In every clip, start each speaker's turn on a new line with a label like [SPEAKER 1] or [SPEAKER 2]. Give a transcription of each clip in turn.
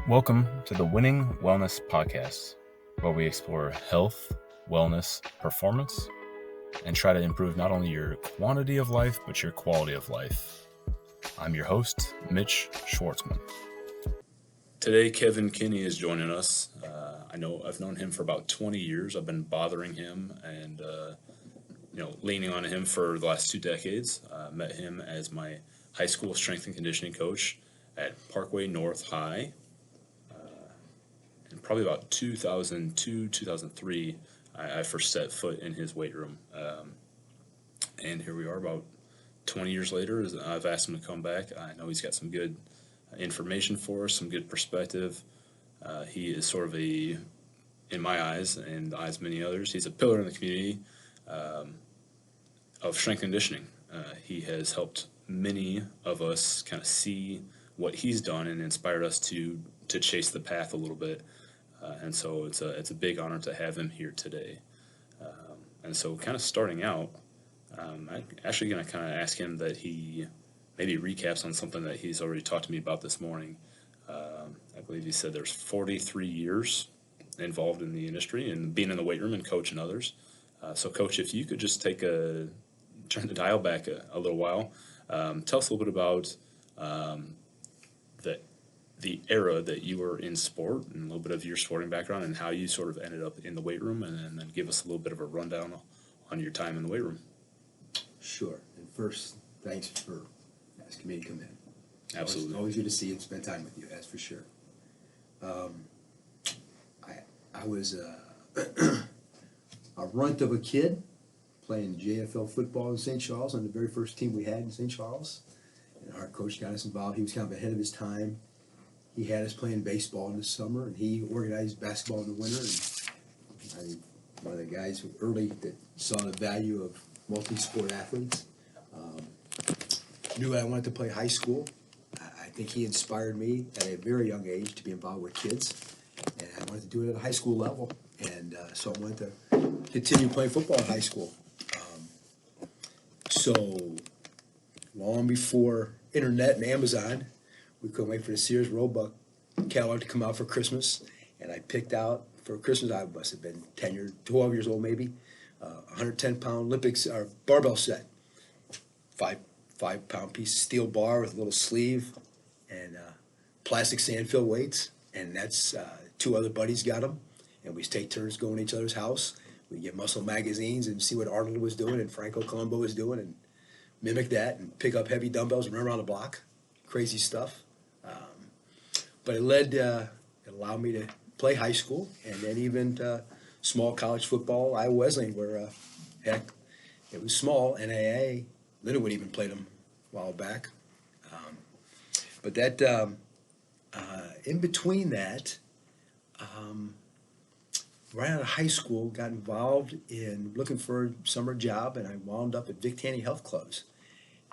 [SPEAKER 1] Welcome to the Winning Wellness Podcast, where we explore health, wellness, performance, and try to improve not only your quantity of life, but your quality of life. I'm your host, Mitch Schwartzman. Today, Kevin Kinney is joining us. I've known him for about 20 years. I've been bothering him and leaning on him for the last 2 decades. Met him as my high school strength and conditioning coach at Parkway North High. And probably about 2002, 2003, I first set foot in his weight room. And here we are about 20 years later. I've asked him to come back. I know he's got some good information for us, some good perspective. He is sort of in my eyes and the eyes of many others, he's a pillar in the community of strength conditioning. He has helped many of us kind of see what he's done and inspired us to chase the path a little bit. And so it's a big honor to have him here today. And so kind of starting out, I'm actually going to kind of ask him that he maybe recaps on something that he's already talked to me about this morning. I believe he said there's 43 years involved in the industry and being in the weight room and coaching others. So Coach, if you could just turn the dial back a little while, tell us a little bit about the era that you were in sport and a little bit of your sporting background and how you sort of ended up in the weight room, and then give us a little bit of a rundown on your time in the weight room.
[SPEAKER 2] Sure. And first, thanks for asking me to come in.
[SPEAKER 1] Absolutely.
[SPEAKER 2] Always good to see you and spend time with you, that's for sure. I was a runt of a kid playing JFL football in St. Charles on the very first team we had in St. Charles. And our coach got us involved. He was kind of ahead of his time. He had us playing baseball in the summer, and he organized basketball in the winter. And I'm one of the guys who early that saw the value of multi-sport athletes. Knew I wanted to play high school. I think he inspired me at a very young age to be involved with kids, and I wanted to do it at a high school level. And so I wanted to continue playing football in high school. So long before internet and Amazon, we couldn't wait for the Sears Roebuck catalog to come out for Christmas, and I picked out for Christmas, I must have been 12 years old maybe, 110-pound Olympics or barbell set, five-pound piece of steel bar with a little sleeve and plastic sand-filled weights, and that's 2 other buddies got them, and we take turns going to each other's house. We get muscle magazines and see what Arnold was doing and Franco Columbo was doing and mimic that and pick up heavy dumbbells and run around the block. Crazy stuff. But it allowed me to play high school and then even small college football, Iowa Wesleyan, where heck, it was small. NAA, Lindenwood even played them a while back. But that, in between that, right out of high school, got involved in looking for a summer job, and I wound up at Vic Tanny Health Clubs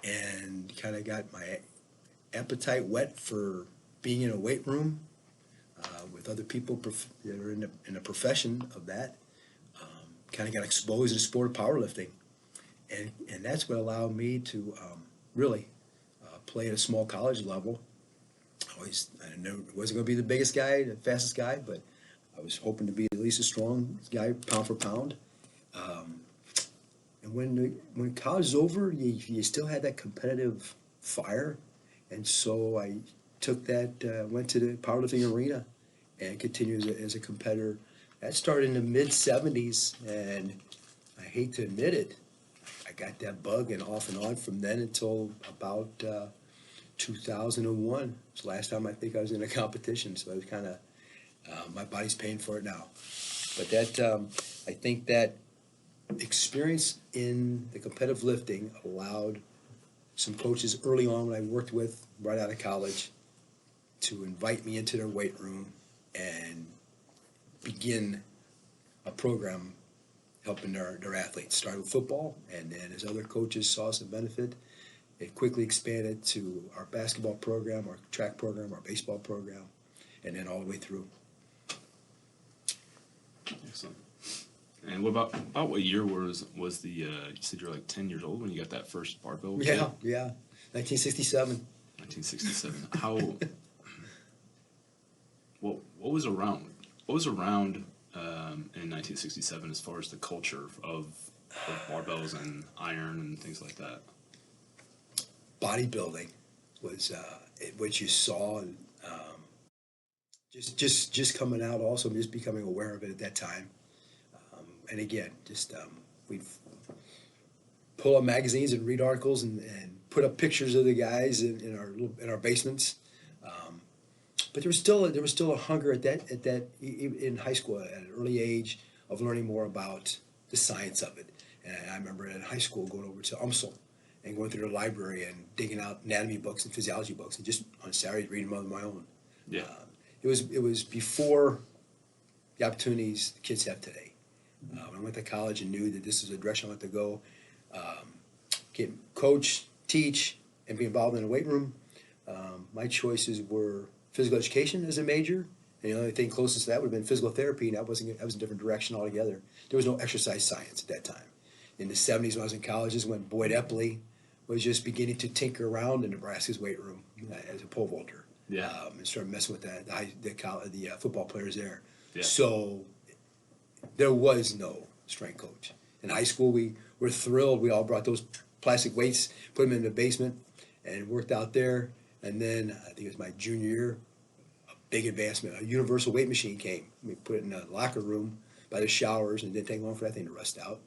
[SPEAKER 2] and kind of got my appetite whet for being in a weight room with other people that are in the profession of that. Kind of got exposed to the sport of powerlifting, and that's what allowed me to really play at a small college level. I wasn't going to be the biggest guy, the fastest guy, but I was hoping to be at least a strong guy, pound for pound. And when college is over, you still had that competitive fire. And so I took that, went to the powerlifting arena and continued as a competitor. That started in the mid-'70s, and I hate to admit it, I got that bug and off and on from then until about 2001. It's the last time I think I was in a competition, so I was kind of, my body's paying for it now. But I think that experience in the competitive lifting allowed some coaches early on when I worked with right out of college to invite me into their weight room and begin a program helping their athletes. Started with football, and then as other coaches saw some benefit, it quickly expanded to our basketball program, our track program, our baseball program, and then all the way through.
[SPEAKER 1] Excellent. And what year was the you said you're like 10 years old when you got that first barbell kit?
[SPEAKER 2] Yeah, 1967.
[SPEAKER 1] 1967. How what was around? What was around in 1967 as far as the culture of barbells and iron and things like that?
[SPEAKER 2] Bodybuilding was what you saw, and just coming out. Also, just becoming aware of it at that time. And again, we'd pull up magazines and read articles and put up pictures of the guys in our basements. But there was still a hunger in high school at an early age of learning more about the science of it. And I remember in high school going over to UMSL and going through the library and digging out anatomy books and physiology books and just on Saturdays reading them on my own.
[SPEAKER 1] Yeah.
[SPEAKER 2] It was before the opportunities the kids have today. When I went to college and knew that this is a direction I wanted to go, coach, teach, and be involved in a weight room. My choices were physical education as a major, and the only thing closest to that would have been physical therapy, and that was a different direction altogether. There was no exercise science at that time. In the 70s when I was in college is when Boyd Epley was just beginning to tinker around in Nebraska's weight room as a pole vaulter.
[SPEAKER 1] Yeah.
[SPEAKER 2] And started messing with the football players there.
[SPEAKER 1] Yeah.
[SPEAKER 2] So there was no strength coach. In high school, we were thrilled. We all brought those plastic weights, put them in the basement, and worked out there. And then I think it was my junior year, a big advancement. A universal weight machine came. We put it in a locker room by the showers, and it didn't take long for that thing to rust out.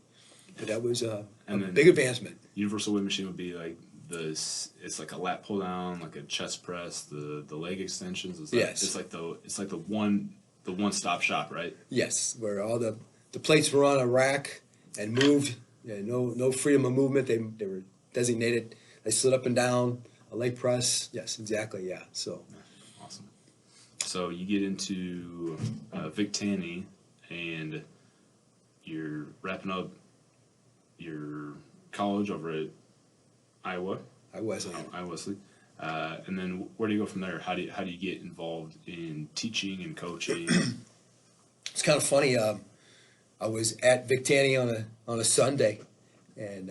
[SPEAKER 2] But that was a big advancement.
[SPEAKER 1] Universal weight machine would be like it's like a lat pull down, like a chest press, the leg extensions.
[SPEAKER 2] Yes.
[SPEAKER 1] It's like the one stop shop, right?
[SPEAKER 2] Yes, where all the plates were on a rack and moved. Yeah, no freedom of movement. They were designated. They slid up and down. A leg press. Yes, exactly. Yeah. So.
[SPEAKER 1] Awesome. So you get into Vic Tanny, and you're wrapping up your college over at Iowa. Wesley. And then where do you go from there? How do you get involved in teaching and coaching?
[SPEAKER 2] It's kind of funny. I was at Vic Tanny on a Sunday, and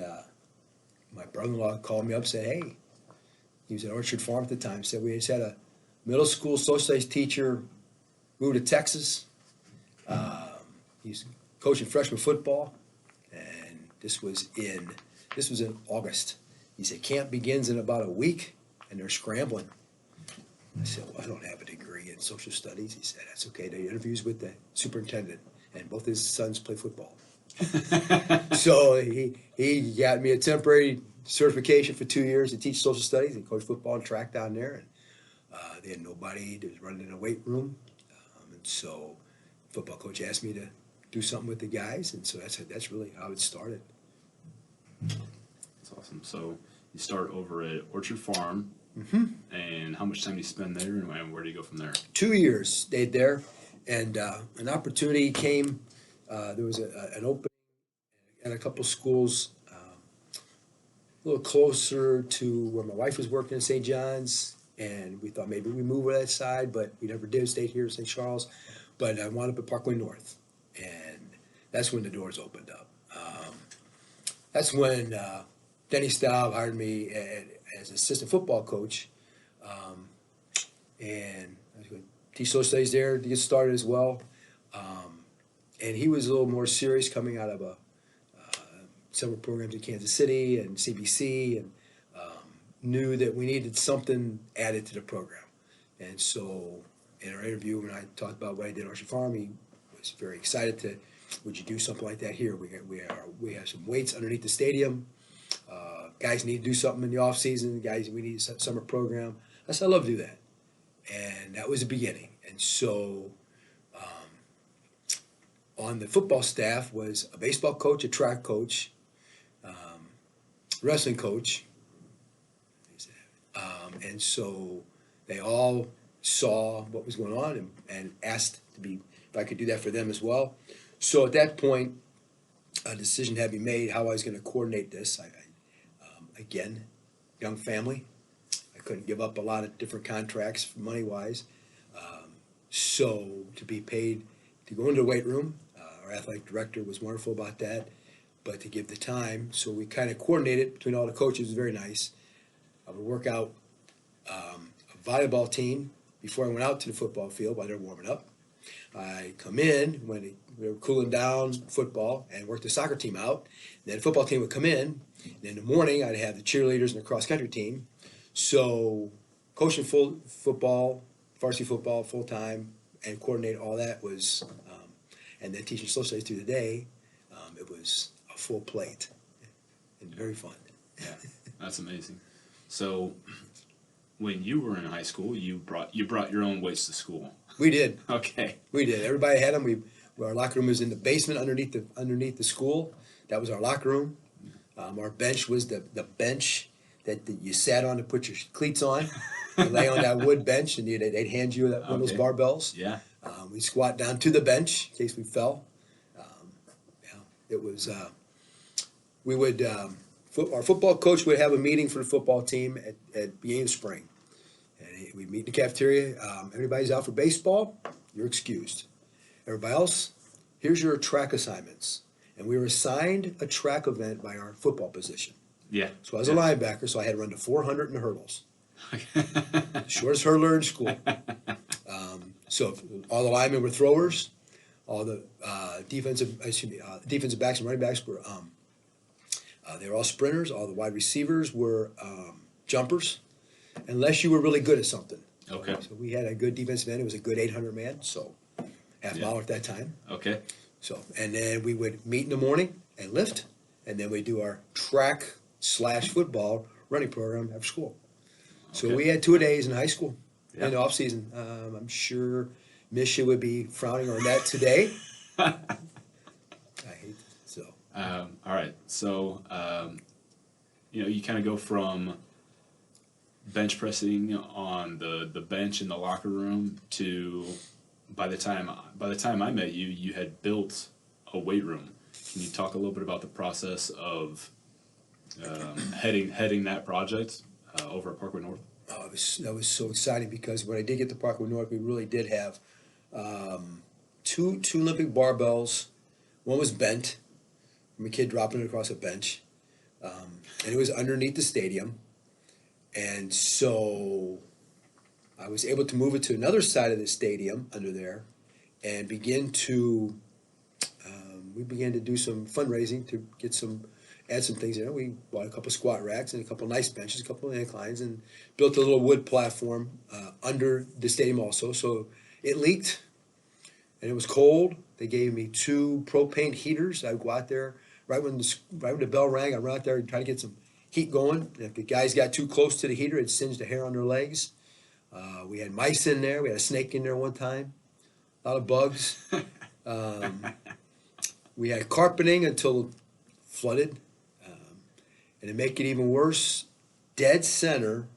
[SPEAKER 2] my brother-in-law called me up and said, "Hey," he was at Orchard Farm at the time. Said we just had a middle school social studies teacher move to Texas. He's coaching freshman football, and this was in August. He said camp begins in about a week, and they're scrambling. I said, "Well, I don't have a degree in social studies." He said, "That's okay." They interviews with the superintendent, and both his sons play football. So he got me a temporary certification for 2 years to teach social studies and coach football and track down there. And they had nobody. They was running in a weight room, and so football coach asked me to do something with the guys, and so that's really how it started.
[SPEAKER 1] That's awesome. So you start over at Orchard Farm, and how much time do you spend there, and where do you go from there?
[SPEAKER 2] 2 years stayed there, and an opportunity came. There was an opening at a couple schools a little closer to where my wife was working in St. John's, and we thought maybe we move to that side, but we never did. Stayed here in St. Charles, but I wound up at Parkway North, and that's when the doors opened up. That's when Denny Staub hired me as assistant football coach, and I was going to teach social studies there to get started as well. And he was a little more serious coming out of several programs in Kansas City and CBC, and knew that we needed something added to the program. And so in our interview, when I talked about what I did at Orchard Farm, he was very excited to, would you do something like that here? We have some weights underneath the stadium. Guys need to do something in the off season. Guys, we need a summer program. I said, I'd love to do that. And that was the beginning. And so on the football staff was a baseball coach, a track coach, wrestling coach. And so they all saw what was going on and asked if I could do that for them as well. So at that point, a decision had to be made how I was going to coordinate this. Again, young family. I couldn't give up a lot of different contracts money-wise. So to be paid to go into the weight room, our athletic director was wonderful about that, but to give the time. So we kind of coordinated between all the coaches. It was very nice. I would work out a volleyball team before I went out to the football field while they're warming up. I come in when we were cooling down football and work the soccer team out. Then the football team would come in. And in the morning, I'd have the cheerleaders and the cross country team. So coaching full football, varsity football full time, and coordinate all that was, and then teaching social studies through the day. It was a full plate and very fun.
[SPEAKER 1] Yeah, that's amazing. So, when you were in high school, you brought your own weights to school.
[SPEAKER 2] We did.
[SPEAKER 1] Okay.
[SPEAKER 2] We did. Everybody had them. Our locker room was in the basement underneath the school. That was our locker room. Our bench was the bench that you sat on to put your cleats on. You lay on that wood bench, and they'd hand you one of those barbells.
[SPEAKER 1] Yeah.
[SPEAKER 2] We squat down to the bench in case we fell. It was. We would. Our football coach would have a meeting for the football team at beginning of spring, and we'd meet in the cafeteria. Everybody's out for baseball. You're excused. Everybody else, here's your track assignments. And we were assigned a track event by our football position.
[SPEAKER 1] Yeah.
[SPEAKER 2] So I was a linebacker, so I had to run to 400 in the hurdles. Shortest hurdler in school. So all the linemen were throwers. All the defensive backs and running backs were they were all sprinters. All the wide receivers were jumpers, unless you were really good at something.
[SPEAKER 1] Okay.
[SPEAKER 2] So we had a good defensive end. It was a good 800 man, so half mile at that time.
[SPEAKER 1] Okay.
[SPEAKER 2] So, and then we would meet in the morning and lift, and then we do our track/football running program after school. So we had 2-a-days in high school in the off season. I'm sure Misha would be frowning on that today. I hate it, so.
[SPEAKER 1] All right. So, you kind of go from bench pressing on the bench in the locker room to by the time I met you, you had built a weight room. Can you talk a little bit about the process of heading that project over at Parkway North?
[SPEAKER 2] Oh, that was so exciting because when I did get to Parkway North, we really did have two Olympic barbells. One was bent from a kid dropping it across a bench, and it was underneath the stadium. And so I was able to move it to another side of the stadium under there and we began to do some fundraising to add some things in. We bought a couple squat racks and a couple nice benches, a couple of inclines, and built a little wood platform under the stadium also. So it leaked and it was cold. They gave me 2 propane heaters. I would go out there right when the bell rang. I run out there and try to get some heat going. And if the guys got too close to the heater, it'd singe the hair on their legs. We had mice in there. We had a snake in there one time. A lot of bugs. We had carpeting until flooded. And to make it even worse, dead center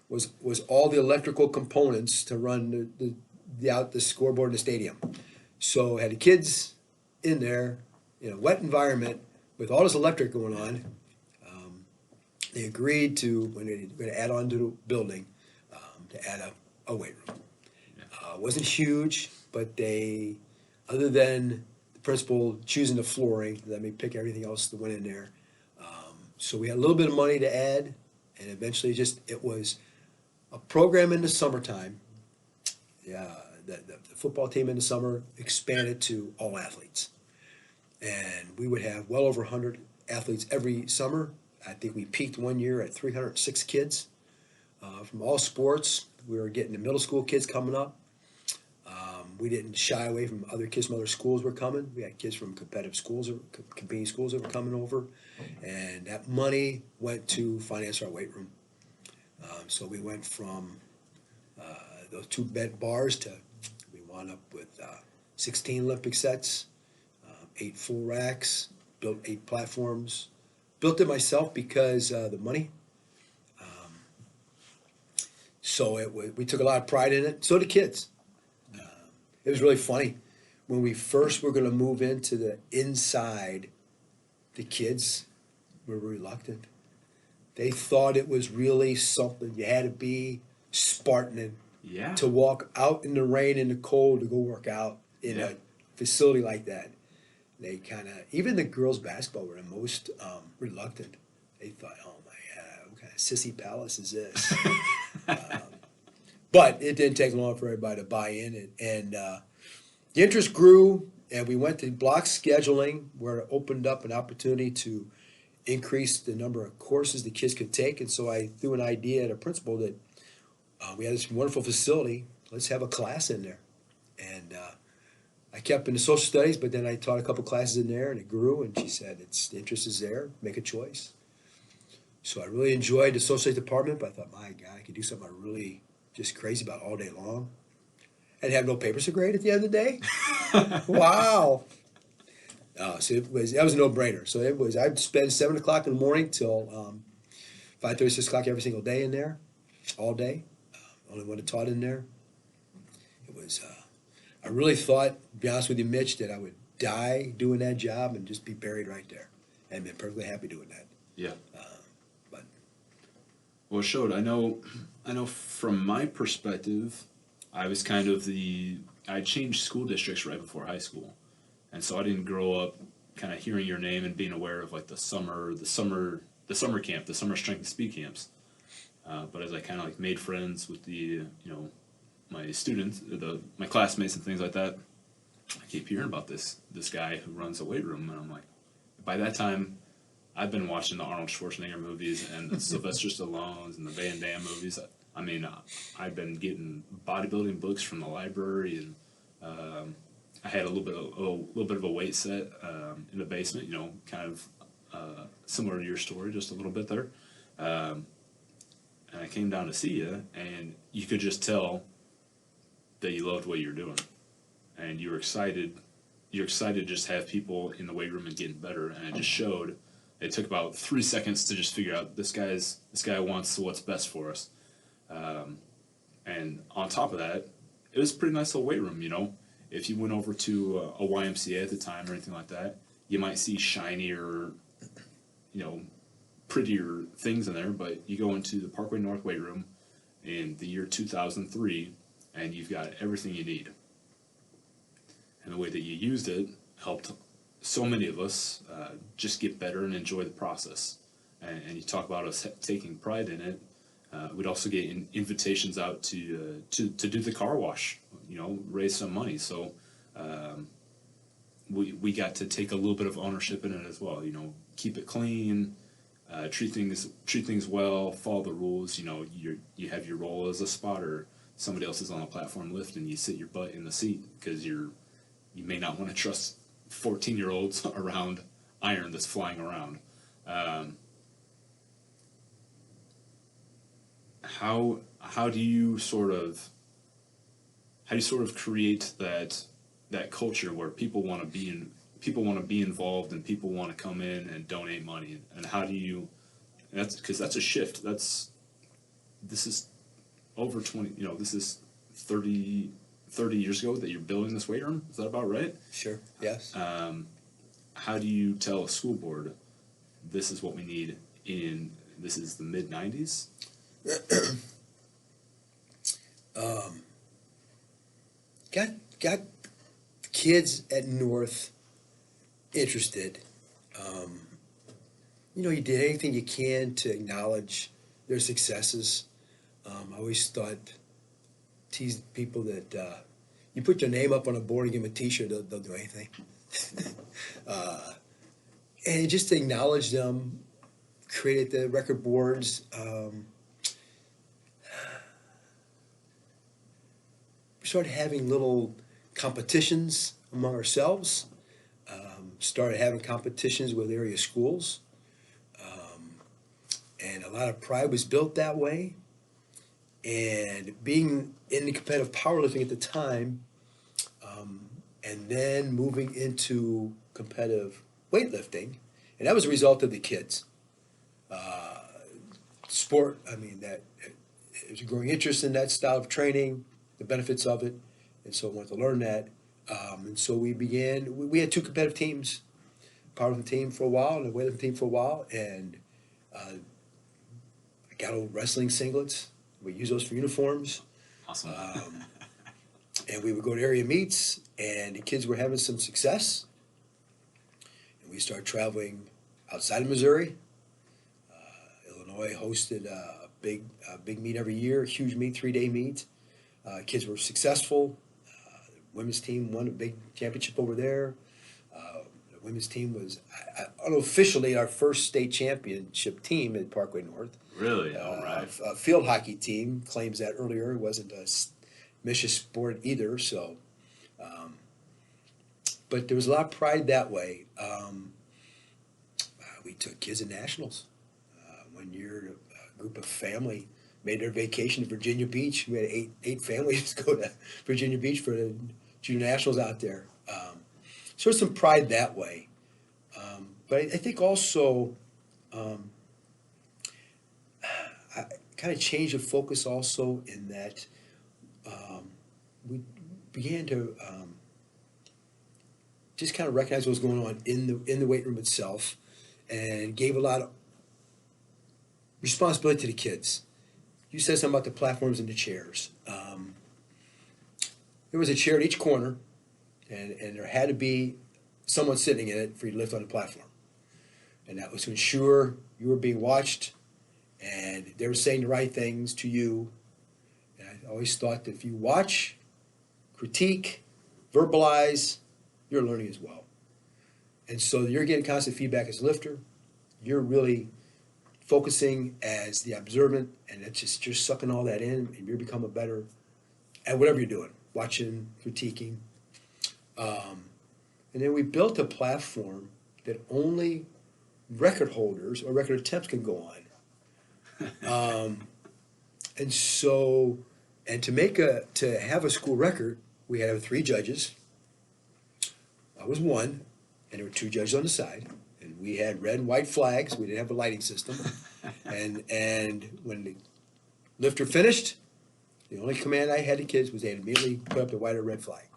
[SPEAKER 2] was all the electrical components to run the scoreboard in the stadium. So had the kids in there in a wet environment with all this electric going on. They agreed to, when they were going to add on to the building, to add a weight room. It wasn't huge, but they, other than the principal choosing the flooring, let me pick everything else that went in there. So we had a little bit of money to add, and eventually it was a program in the summertime. Yeah, the football team in the summer expanded to all athletes. And we would have well over 100 athletes every summer. I think we peaked one year at 306 kids from all sports. We were getting the middle school kids coming up. We didn't shy away from other kids from other schools were coming. We had kids from competitive schools, or competing schools that were coming over. And that money went to finance our weight room. So we went from those 2 bed bars to, we wound up with 16 Olympic sets, 8 full racks, built 8 platforms. Built it myself because the money. So we took a lot of pride in it. So did kids. It was really funny. When we first were going to move into the inside, the kids were reluctant. They thought it was really something. You had to be Spartan to walk out in the rain and the cold to go work out in a facility like that. They kind of, even the girls' basketball were the most reluctant. They thought, oh my God, what kind of sissy palace is this? But it didn't take long for everybody to buy in, and the interest grew, and we went to block scheduling, where it opened up an opportunity to increase the number of courses the kids could take. And so I threw an idea at a principal that we had this wonderful facility. Let's have a class in there, and I kept in the social studies, but then I taught a couple classes in there, and it grew. And she said, "It's the interest is there. Make a choice." So I really enjoyed the social studies department, but I thought, my God, I could do something I really just crazy about all day long, and have no papers to grade at the end of the day. Wow. So that was a no-brainer. So it was, I'd spend 7 o'clock in the morning till 5:30, 6 o'clock every single day in there, all day. Only one that taught in there. It was, I really thought, to be honest with you, Mitch, that I would die doing that job and just be buried right there. And been perfectly happy doing that.
[SPEAKER 1] Yeah.
[SPEAKER 2] But
[SPEAKER 1] Well, it showed. I know from my perspective, I was kind of I changed school districts right before high school. And so I didn't grow up kind of hearing your name and being aware of like the summer camp, the summer strength and speed camps. But as I kind of like made friends with my students, my classmates and things like that, I keep hearing about this guy who runs a weight room, and I'm like, by that time, I've been watching the Arnold Schwarzenegger movies and the Sylvester Stallones and the Van Damme movies. I mean, I've been getting bodybuilding books from the library, and I had a little bit of a weight set in the basement. Kind of similar to your story, just a little bit there. And I came down to see you, and you could just tell that you loved what you were doing, and you were excited. You're excited to just have people in the weight room and getting better, and it just showed. It took about 3 seconds to just figure out this guy wants what's best for us. And on top of that, it was a pretty nice little weight room. If you went over to a YMCA at the time or anything like that, you might see shinier, prettier things in there. But you go into the Parkway North weight room in the year 2003, and you've got everything you need. And the way that you used it helped so many of us just get better and enjoy the process. And you talk about us taking pride in it. We'd also get invitations out to do the car wash, raise some money. So we got to take a little bit of ownership in it as well. Keep it clean, treat things well, follow the rules. You have your role as a spotter. Somebody else is on the platform lifting. You sit your butt in the seat because you may not want to trust 14-year-olds around iron that's flying around. How do you sort of create that culture where people want to be involved and people want to come in and donate money, and how do you? Because that's a shift. This is over 20. This is 30 years ago that you're building this weight room. Is that about right?
[SPEAKER 2] sure, yes.
[SPEAKER 1] How do you tell a school board this is what we need this is the mid 90s?
[SPEAKER 2] Got kids at North interested. You did anything you can to acknowledge their successes. I always teased people that you put your name up on a board and give them a T-shirt, they'll do anything. And just to acknowledge them, created the record boards. We started having little competitions among ourselves. Started having competitions with area schools. And a lot of pride was built that way. And being in the competitive powerlifting at the time, and then moving into competitive weightlifting, and that was a result of the kids. Sport, that it was a growing interest in that style of training, the benefits of it, and so I wanted to learn that. And so we had two competitive teams, powerlifting team for a while and a weightlifting team for a while, and I got old wrestling singlets. We use those for uniforms.
[SPEAKER 1] Awesome.
[SPEAKER 2] And we would go to area meets, and the kids were having some success. And we started traveling outside of Missouri. Illinois hosted a big meet every year, a huge meet, 3-day meet. Kids were successful. The women's team won a big championship over there. The women's team was unofficially our first state championship team at Parkway North.
[SPEAKER 1] Really? All right.
[SPEAKER 2] A field hockey team claims that earlier. It wasn't a Michigan sport either. So, but there was a lot of pride that way. We took kids to nationals. One year, a group of family made their vacation to Virginia Beach. We had eight families go to Virginia Beach for the junior nationals out there. So there's some pride that way. But I think also I kind of changed the focus also in that we began to just kind of recognize what was going on in the weight room itself, and gave a lot of responsibility to the kids. You said something about the platforms and the chairs. There was a chair at each corner, and there had to be someone sitting in it for you to lift on the platform. And that was to ensure you were being watched and they were saying the right things to you. And I always thought that if you watch, critique, verbalize, you're learning as well. And so you're getting constant feedback as a lifter. You're really focusing as the observant, and it's just you're sucking all that in, and you're becoming better at whatever you're doing, watching, critiquing. And then we built a platform that only record holders or record attempts can go on. And so, and to have a school record, we had to have 3 judges. I was one, and there were 2 judges on the side. And we had red and white flags. We didn't have a lighting system. And when the lifter finished, the only command I had to kids was they had immediately put up the white or red flag.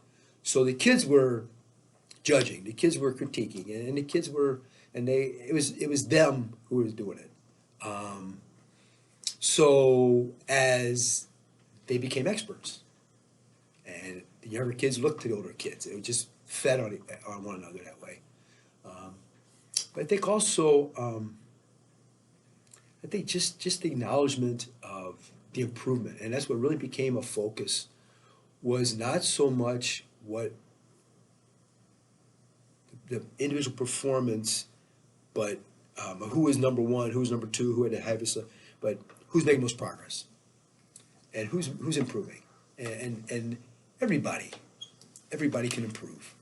[SPEAKER 2] So the kids were judging, the kids were critiquing, and the kids were, and it was them who was doing it. So as they became experts, and the younger kids looked to the older kids, it was just fed on one another that way. But I think also, just the acknowledgement of the improvement, and that's what really became a focus, was not so much what the individual performance, but who was number 1, who was number 2, who had the heaviest, but who's making most progress, and who's improving, and everybody can improve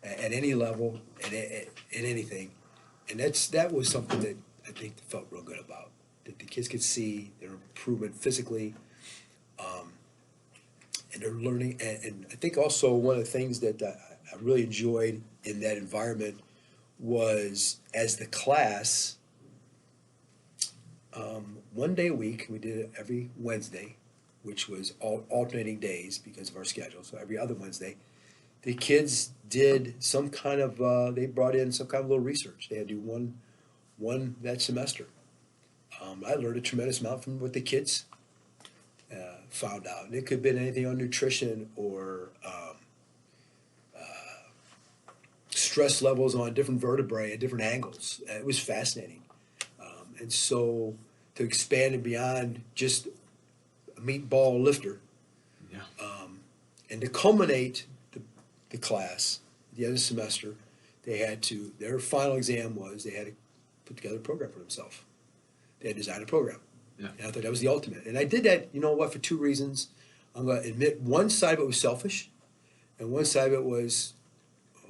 [SPEAKER 2] at any level, in anything, and that was something that I think felt real good about, that the kids could see their improvement physically, and they're learning, and I think also one of the things that I really enjoyed in that environment was, as the class, one day a week, we did it every Wednesday, which was alternating days because of our schedule, so every other Wednesday, the kids did some kind of, they brought in some kind of little research. They had to do one that semester. I learned a tremendous amount from what the kids found out. And it could have been anything on nutrition or stress levels on different vertebrae at different angles. It was fascinating. And so to expand it beyond just a meatball lifter,
[SPEAKER 1] Yeah.
[SPEAKER 2] And to culminate the class at the end of the semester, their final exam was they had to put together a program for themselves. They had designed a program.
[SPEAKER 1] Yeah.
[SPEAKER 2] And I thought that was the ultimate. And I did that, for 2 reasons. I'm going to admit one side of it was selfish, and one side of it was,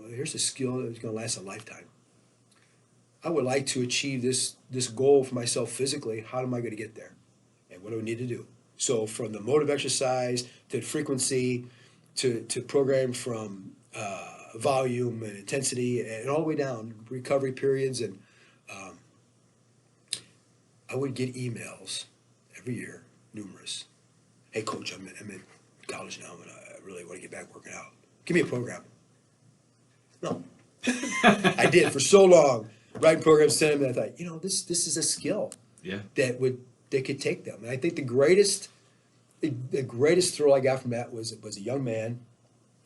[SPEAKER 2] here's a skill that's going to last a lifetime. I would like to achieve this goal for myself physically. How am I going to get there? And what do I need to do? So from the mode of exercise to the frequency to program from volume and intensity and all the way down, recovery periods. And I would get emails every year, numerous. Hey, coach, I'm in college now, and I really want to get back working out. Give me a program. No. I did for so long, writing programs, sending them, and I thought, this is a skill that could take them. And I think the greatest thrill I got from that was a young man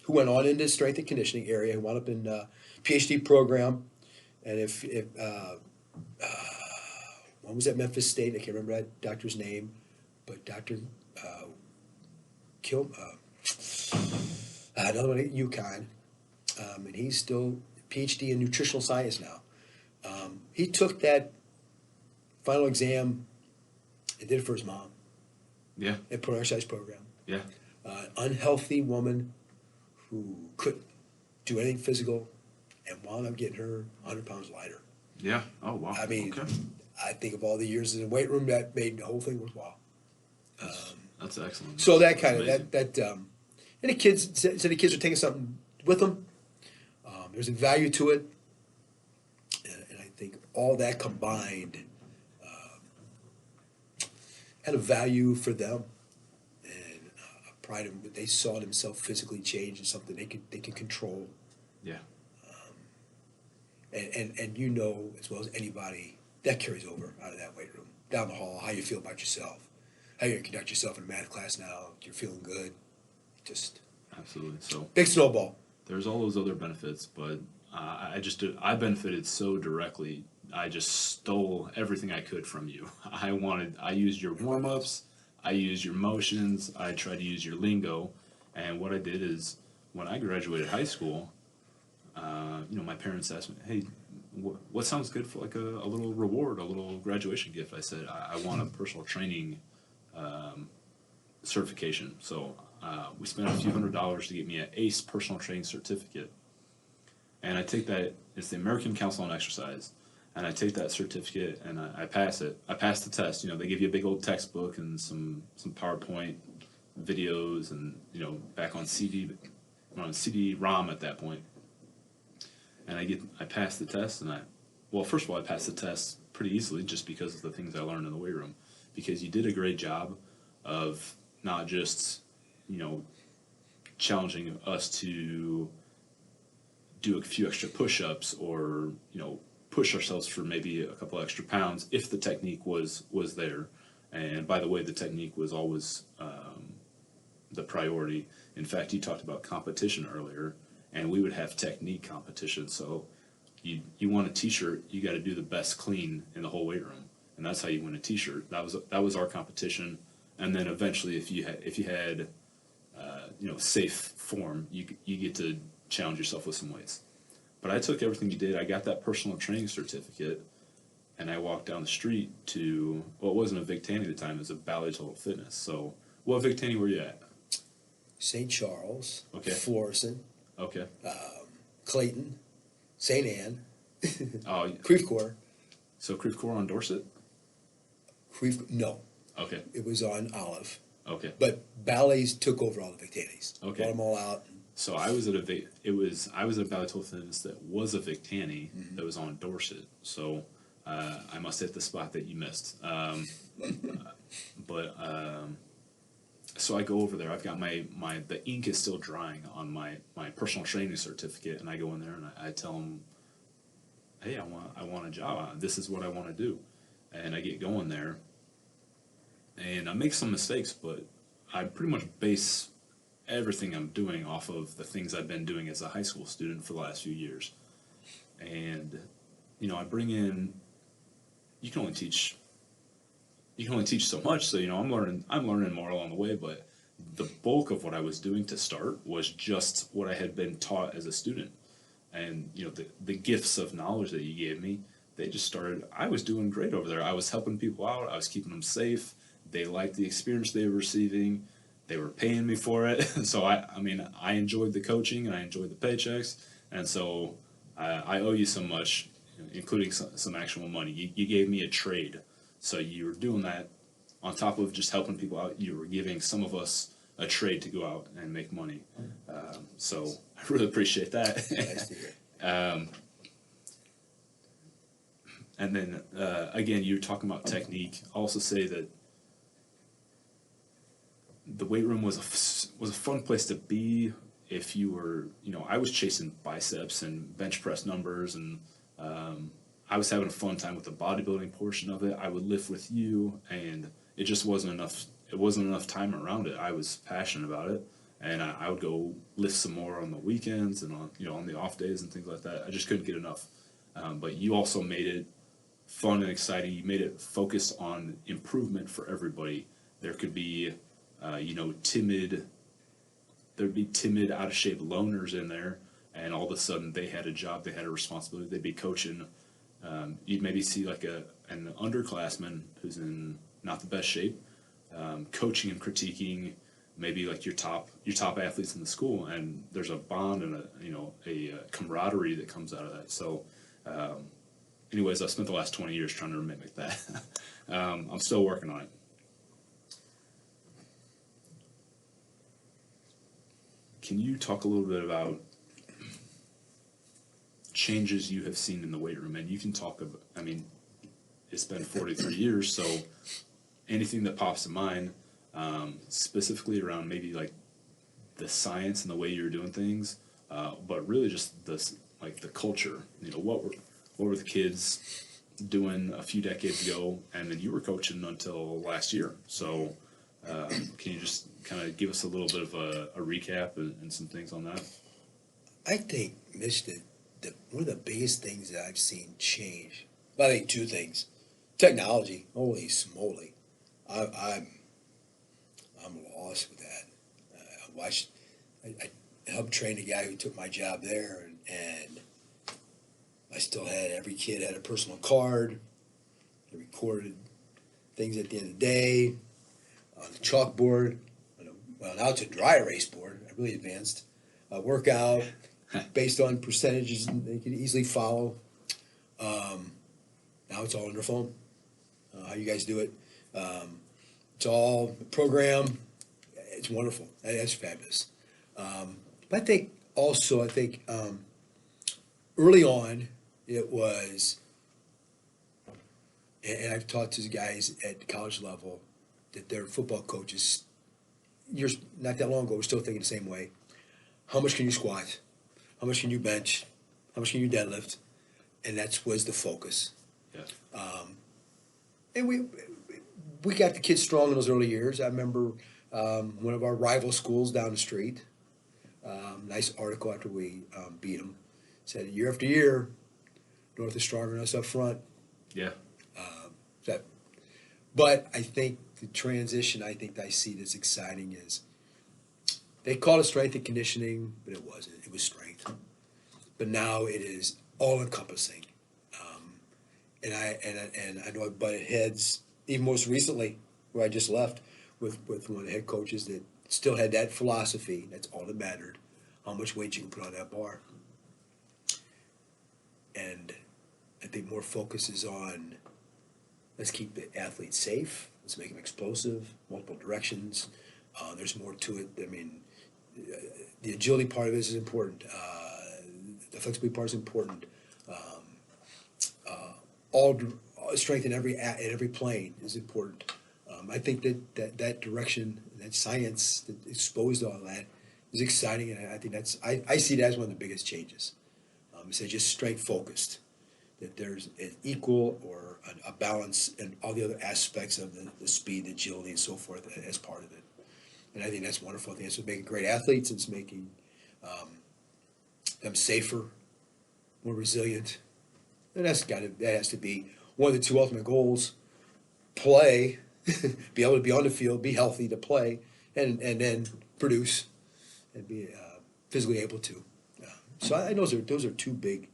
[SPEAKER 2] who went on into strength and conditioning area, who wound up in a PhD program, and one was at Memphis State. I can't remember that doctor's name, but Dr. another one at UConn, and he's still PhD in nutritional science now. He took that final exam and did it for his mom.
[SPEAKER 1] Yeah.
[SPEAKER 2] At Pro Exercise Program.
[SPEAKER 1] Yeah.
[SPEAKER 2] Unhealthy woman who couldn't do anything physical and wound up getting her 100 pounds lighter.
[SPEAKER 1] Yeah. Oh, wow.
[SPEAKER 2] I mean,
[SPEAKER 1] okay.
[SPEAKER 2] I think of all the years in the weight room that made the whole thing worthwhile.
[SPEAKER 1] That's excellent.
[SPEAKER 2] So that
[SPEAKER 1] That's
[SPEAKER 2] kind of
[SPEAKER 1] amazing.
[SPEAKER 2] and the kids, so the kids are taking something with them. There's a value to it, and I think all that combined had a value for them, and a pride in they saw themselves physically change into something they could control.
[SPEAKER 1] Yeah.
[SPEAKER 2] And you know as well as anybody that carries over out of that weight room down the hall how you feel about yourself, how you conduct yourself in a math class now. You're feeling good, just
[SPEAKER 1] Absolutely. So
[SPEAKER 2] big snowball.
[SPEAKER 1] there's all those other benefits, but I benefited so directly. I just stole everything I could from you. I used your warm ups, I used your motions, I tried to use your lingo, and what I did is when I graduated high school, my parents asked me, "Hey, what sounds good for like a little reward, a little graduation gift?" I said, "I want a personal training certification." So we spent a few $100s to get me an ACE personal training certificate. And I take that, it's the American Council on Exercise, and I take that certificate and I pass it. I pass the test. They give you a big old textbook and some PowerPoint videos and, back on CD-ROM at that point. And I passed the test first of all, I passed the test pretty easily just because of the things I learned in the weight room. Because you did a great job of not just, challenging us to do a few extra push-ups or, push ourselves for maybe a couple extra pounds if the technique was there. And by the way, the technique was always the priority. In fact, you talked about competition earlier, and we would have technique competition. So you want a t-shirt, you got to do the best clean in the whole weight room. And that's how you win a t-shirt. That was our competition. And then eventually if you had safe form, you get to challenge yourself with some weights. But I took everything you did. I got that personal training certificate, and I walked down the street to, well, it wasn't a Vic Tanny at the time, it was a Ballet Total Fitness. So what Vic Tanny were you at?
[SPEAKER 2] St. Charles,
[SPEAKER 1] Okay.
[SPEAKER 2] Florissant,
[SPEAKER 1] Okay.
[SPEAKER 2] Clayton, St. Anne,
[SPEAKER 1] Oh,
[SPEAKER 2] Creve Coeur.
[SPEAKER 1] so Creve Coeur on Dorset?
[SPEAKER 2] No,
[SPEAKER 1] Okay.
[SPEAKER 2] it was on Olive.
[SPEAKER 1] Okay.
[SPEAKER 2] But ballets took over all the Vic Tannys.
[SPEAKER 1] Okay.
[SPEAKER 2] Brought them all out.
[SPEAKER 1] So I was at a Ballet Total Fitness that was a Vic Tanny that was on Dorset. So I must hit the spot that you missed. So I go over there. I've got the ink is still drying on my personal training certificate, and I go in there and I tell them, "Hey, I want a job. This is what I want to do," and I get going there, and I make some mistakes, but I pretty much base everything I'm doing off of the things I've been doing as a high school student for the last few years. And I bring in, you can only teach so much, so I'm learning more along the way, but the bulk of what I was doing to start was just what I had been taught as a student. And the gifts of knowledge that you gave me, they just started. I was doing great over there. I was helping people out. I was keeping them safe. They liked the experience they were receiving. They were paying me for it. So I enjoyed the coaching and I enjoyed the paychecks. And so I owe you so much, including some actual money. You gave me a trade. So you were doing that on top of just helping people out. You were giving some of us a trade to go out and make money. So I really appreciate that.
[SPEAKER 2] Nice to hear.
[SPEAKER 1] And then again, you're talking about technique. I'll also say that the weight room was a fun place to be if you were, I was chasing biceps and bench press numbers, and I was having a fun time with the bodybuilding portion of it. I would lift with you, and it just wasn't enough. It wasn't enough time around it. I was passionate about it, and I would go lift some more on the weekends and on the off days and things like that. I just couldn't get enough. But you also made it fun and exciting. You made it focused on improvement for everybody. There could be timid there'd be timid, out of shape loners in there, and all of a sudden they had a job, they had a responsibility, they'd be coaching. You'd maybe see like an underclassman who's in not the best shape, coaching and critiquing maybe like your top athletes in the school, and there's a bond and a camaraderie that comes out of that. So, anyways, I spent the last 20 years trying to mimic that. I'm still working on it. Can you talk a little bit about changes you have seen in the weight room? And you can talk about, I mean, it's been 43 years, so anything that pops to mind, specifically around maybe like the science and the way you're doing things, but really just this, like the culture. What were the kids doing a few decades ago, and then you were coaching until last year. So can you just kind of give us a little bit of a recap and some things on that?
[SPEAKER 2] I think, Mitch, that one of the biggest things that I've seen change, I think two things. Technology, holy smoly. I'm lost with that. I helped train a guy who took my job there, and I still had, every kid had a personal card. They recorded things at the end of the day on the chalkboard. Well, now it's a dry erase board. I really advanced. Workout based on percentages they could easily follow. Now it's all on their phone. How you guys do it. It's all program. It's wonderful. That's fabulous. But I think also, early on, it was, and I've taught to guys at the college level that their football coaches, years not that long ago, were still thinking the same way. How much can you squat? How much can you bench? How much can you deadlift? And that was the focus.
[SPEAKER 1] Yeah.
[SPEAKER 2] And we got the kids strong in those early years. I remember one of our rival schools down the street, nice article after we beat them, said year after year, North is stronger than us up front.
[SPEAKER 1] Yeah.
[SPEAKER 2] But I think the transition I see that's exciting is they call it strength and conditioning, but it wasn't. It was strength. But now it is all encompassing. And I know I butted heads even most recently where I just left with one of the head coaches that still had that philosophy. That's all that mattered. How much weight you can put on that bar. And I think more focus is on, let's keep the athlete safe. Let's make them explosive, multiple directions. There's more to it. I mean, the agility part of it is important. The flexibility part is important. All strength in every plane is important. I think that direction, that science that exposed all that is exciting, and I think I see that as one of the biggest changes. It's just strength focused. That there's an equal or a balance in all the other aspects of the speed, the agility, and so forth as part of it. And I think that's wonderful. I think it's making great athletes. It's making them safer, more resilient. And that has to be one of the two ultimate goals. Play, be able to be on the field, be healthy to play, and then produce and be physically able to. So I know those are two big.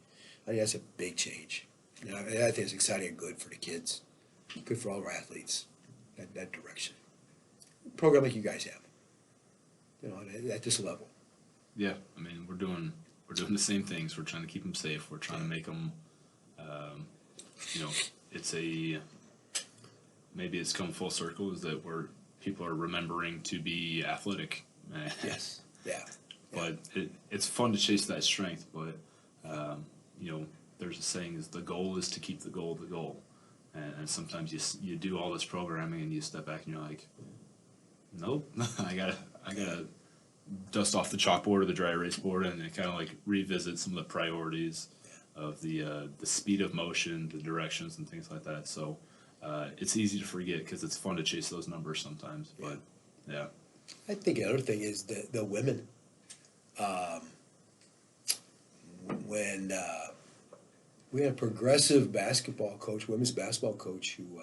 [SPEAKER 2] I think that's a big change. And I think it's exciting and good for the kids, good for all our athletes. That direction. Program like you guys have, at this level.
[SPEAKER 1] Yeah, I mean we're doing the same things. We're trying to keep them safe. We're trying to make them. Maybe it's come full circle is that people are remembering to be athletic.
[SPEAKER 2] Yes. Yeah.
[SPEAKER 1] But it's fun to chase that strength. But there's a saying is the goal is to keep the goal the goal. And sometimes you do all this programming and you step back and you're like, nope, I gotta dust off the chalkboard or the dry erase board and kind of like revisit some of the priorities of the speed of motion, the directions, and things like that. So it's easy to forget because it's fun to chase those numbers sometimes. But yeah,
[SPEAKER 2] I think the other thing is the women. When we had a progressive basketball coach, women's basketball coach, who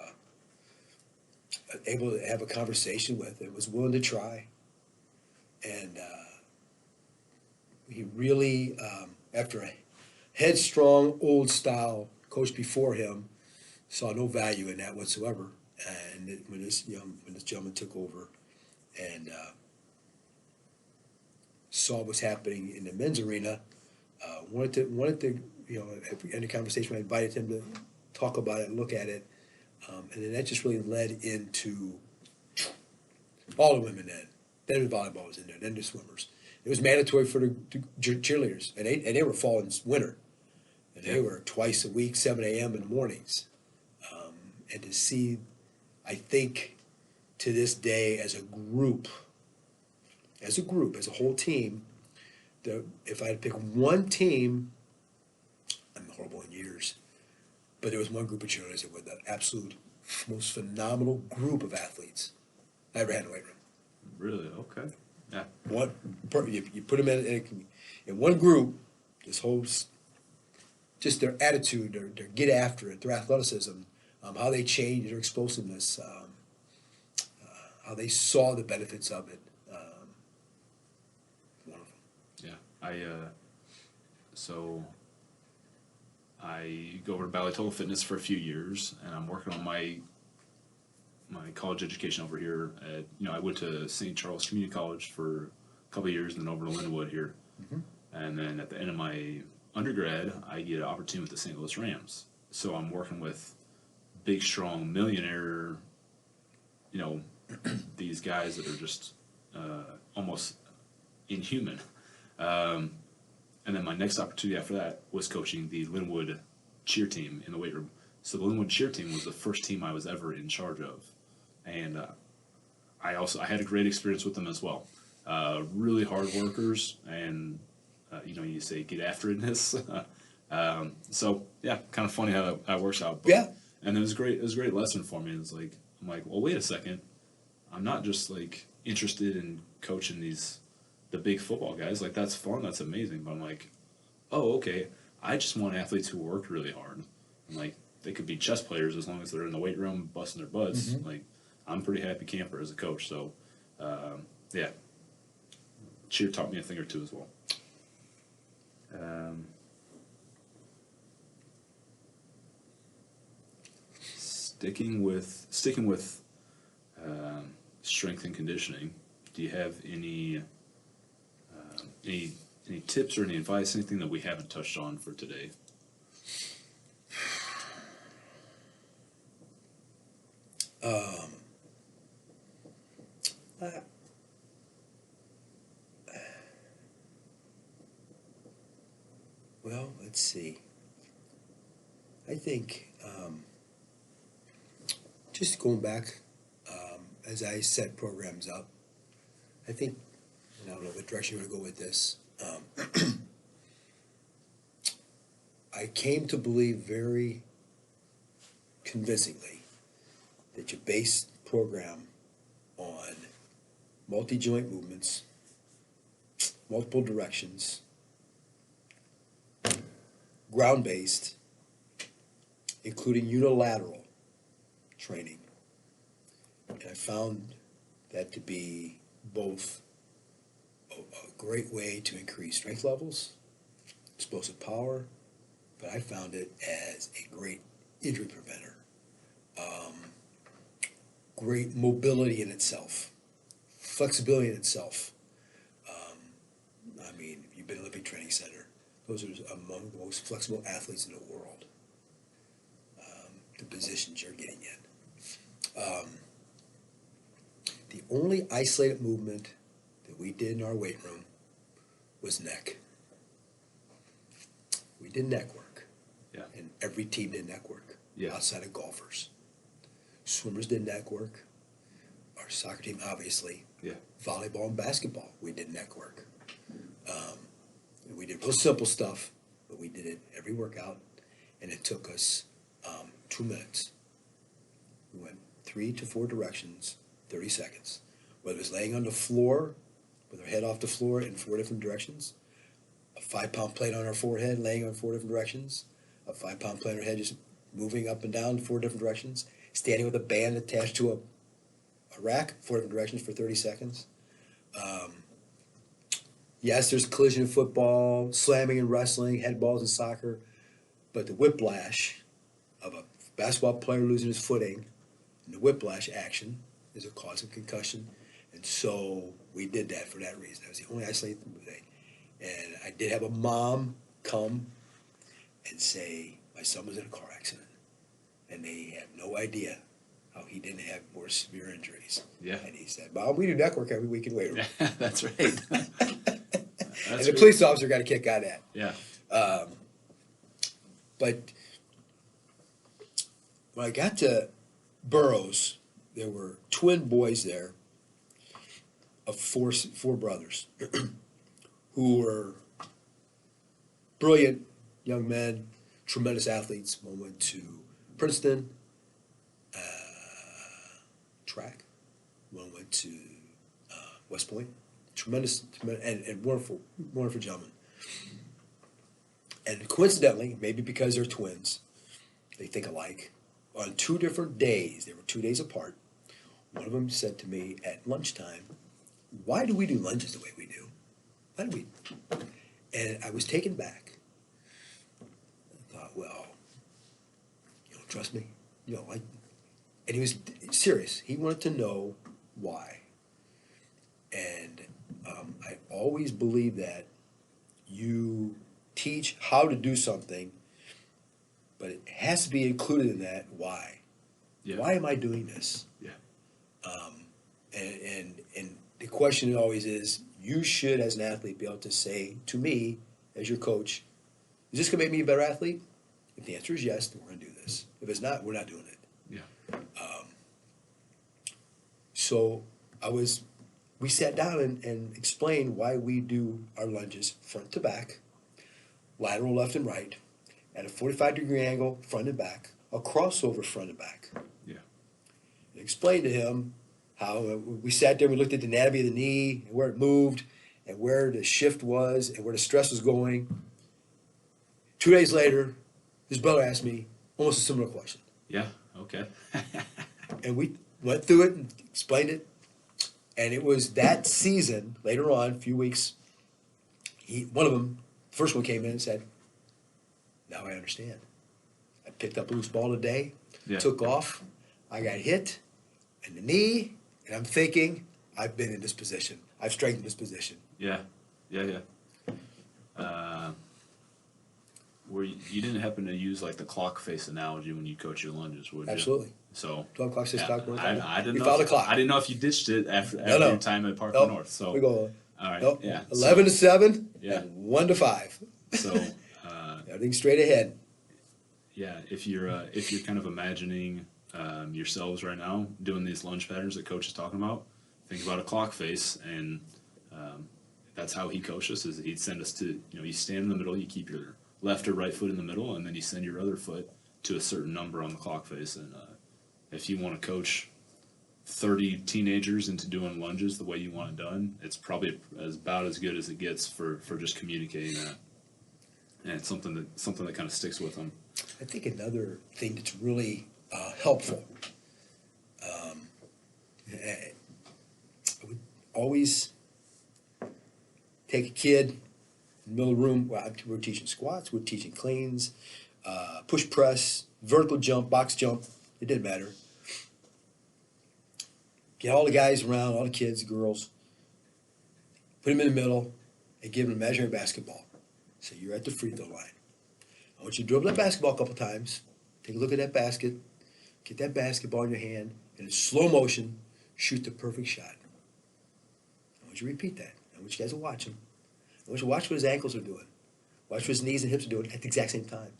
[SPEAKER 2] able to have a conversation with and was willing to try. And he really, after a headstrong, old-style coach before him, saw no value in that whatsoever. And when this gentleman took over and saw what's happening in the men's arena, wanted to at the end of the conversation, I invited him to talk about it and look at it, and then that just really led into all the women then the volleyball was in there, then the swimmers. It was mandatory for the cheerleaders, and they were fall and winter, and they were twice a week, 7 a.m. in the mornings, and to see, I think, to this day as a group, as a whole team, if I had to pick one team, I'm horrible in years, but there was one group of cheerleaders that were the absolute most phenomenal group of athletes I ever had in the weight room.
[SPEAKER 1] Really? Okay. Yeah.
[SPEAKER 2] You put them in one group, this whole, just their attitude, their get after it, their athleticism, how they changed, their explosiveness, how they saw the benefits of it. Wonderful.
[SPEAKER 1] Yeah. So I go over to Total Fitness for a few years, and I'm working on my college education over here. I went to St. Charles Community College for a couple of years, and then over to Linwood here. Mm-hmm. And then at the end of my undergrad, I get an opportunity with the St. Louis Rams. So I'm working with big, strong, millionaire, these guys that are just almost inhuman. And then my next opportunity after that was coaching the Linwood cheer team in the weight room. So the Linwood cheer team was the first team I was ever in charge of. And I had a great experience with them as well. Really hard workers, and you say get after itness. So yeah, kind of funny how that works out. But,
[SPEAKER 2] Yeah.
[SPEAKER 1] And it was great. It was a great lesson for me. It's like I'm like, well, wait a second. I'm not just like interested in coaching the big football guys. Like that's fun. That's amazing. But I'm like, oh, okay. I just want athletes who work really hard. I'm like, they could be chess players as long as they're in the weight room busting their butts. Mm-hmm. Like, I'm a pretty happy camper as a coach. So, yeah. Cheer taught me a thing or two as well. Sticking with strength and conditioning, do you have any tips or any advice, anything that we haven't touched on for today?
[SPEAKER 2] Well, let's see. I think just going back as I set programs up, I think, and I don't know what direction you want to go with this, I came to believe very convincingly that you base program on multi-joint movements, multiple directions, ground-based, including unilateral training. And I found that to be both a great way to increase strength levels, explosive power, but I found it as a great injury preventer. Great mobility in itself, flexibility in itself. If you've been to Olympic Training Center, those are among the most flexible athletes in the world. The positions you're getting in. The only isolated movement that we did in our weight room was neck. We did neck work.
[SPEAKER 1] Yeah.
[SPEAKER 2] And every team did neck work.
[SPEAKER 1] Yeah.
[SPEAKER 2] Outside of golfers. Swimmers did neck work. Our soccer team, obviously.
[SPEAKER 1] Yeah.
[SPEAKER 2] Volleyball and basketball, we did neck work. We did real simple stuff, but we did it every workout, and it took us 2 minutes. We went 3 to 4 directions, 30 seconds. Whether it was laying on the floor, with our head off the floor in 4 different directions, a 5-pound plate on our forehead laying on 4 different directions, a 5-pound plate on our head just moving up and down 4 different directions, standing with a band attached to a rack, 4 different directions for 30 seconds. Yes, there's collision in football, slamming in wrestling, head balls in soccer, but the whiplash of a basketball player losing his footing and the whiplash action is a cause of concussion. And so we did that for that reason. That was the only isolated thing. And I did have a mom come and say, my son was in a car accident. And they have no idea how he didn't have more severe injuries.
[SPEAKER 1] Yeah.
[SPEAKER 2] And he said, Mom, we do neck work every week in weight room.
[SPEAKER 1] That's right.
[SPEAKER 2] And the police officer got a kick out of that.
[SPEAKER 1] Yeah.
[SPEAKER 2] But when I got to Burroughs, there were twin boys there of four brothers who were brilliant young men, tremendous athletes. One went to Princeton, track. One went to West Point. Tremendous and wonderful gentlemen. And coincidentally, maybe because they're twins, they think alike. On 2 different days, they were 2 days apart, one of them said to me at lunchtime, why do we do lunges the way we do? Why do we? And I was taken back. I thought, well, you don't trust me? You know, and he was serious. He wanted to know why. And I always believe that you teach how to do something, but it has to be included in that why.
[SPEAKER 1] Yeah.
[SPEAKER 2] Why am I doing this?
[SPEAKER 1] Yeah.
[SPEAKER 2] And the question always is, you should, as an athlete, be able to say to me, as your coach, is this going to make me a better athlete? If the answer is yes, then we're going to do this. If it's not, we're not doing it.
[SPEAKER 1] Yeah.
[SPEAKER 2] So we sat down and explained why we do our lunges front to back, lateral left and right, at a 45-degree angle, front and back, a crossover front and back.
[SPEAKER 1] Yeah.
[SPEAKER 2] And explained to him how we sat there, we looked at the anatomy of the knee, and where it moved, and where the shift was, and where the stress was going. 2 days later, his brother asked me almost a similar question.
[SPEAKER 1] Yeah. Okay.
[SPEAKER 2] And we went through it and explained it. And it was that season, later on, a few weeks, one of them, the first one came in and said, now I understand. I picked up a loose ball today,
[SPEAKER 1] Yeah.
[SPEAKER 2] took off, I got hit in the knee, and I'm thinking, I've been in this position. I've strengthened this position.
[SPEAKER 1] Yeah. Yeah. Yeah. Where you didn't happen to use like the clock face analogy when you coach your lunges, would you?
[SPEAKER 2] Absolutely.
[SPEAKER 1] So
[SPEAKER 2] 12 o'clock, 6 o'clock.
[SPEAKER 1] I didn't
[SPEAKER 2] We
[SPEAKER 1] know.
[SPEAKER 2] found the clock.
[SPEAKER 1] I didn't know if you ditched it after
[SPEAKER 2] No.
[SPEAKER 1] your time at Parkland North. So
[SPEAKER 2] we go.
[SPEAKER 1] all right.
[SPEAKER 2] Nope.
[SPEAKER 1] Yeah.
[SPEAKER 2] 11 to 7.
[SPEAKER 1] Yeah.
[SPEAKER 2] And 1 to 5.
[SPEAKER 1] So
[SPEAKER 2] Everything straight ahead.
[SPEAKER 1] yeah, if you're kind of imagining yourselves right now doing these lunge patterns that Coach is talking about, think about a clock face, and that's how he coached us. Is he'd send us to, you stand in the middle, you keep your left or right foot in the middle, and then you send your other foot to a certain number on the clock face. And if you want to coach 30 teenagers into doing lunges the way you want it done, it's probably about as good as it gets for just communicating that. And it's something that kind of sticks with them.
[SPEAKER 2] I think another thing that's really helpful, I would always take a kid in the middle of the room. Well, we're teaching squats, we're teaching cleans, push press, vertical jump, box jump. It didn't matter. Get all the guys around, all the kids, girls, put them in the middle, and give them an imaginary basketball. So you're at the free throw line. I want you to dribble that basketball a couple times. Take a look at that basket. Get that basketball in your hand, and in slow motion, shoot the perfect shot. I want you to repeat that. I want you guys to watch him. I want you to watch what his ankles are doing. Watch what his knees and hips are doing at the exact same time.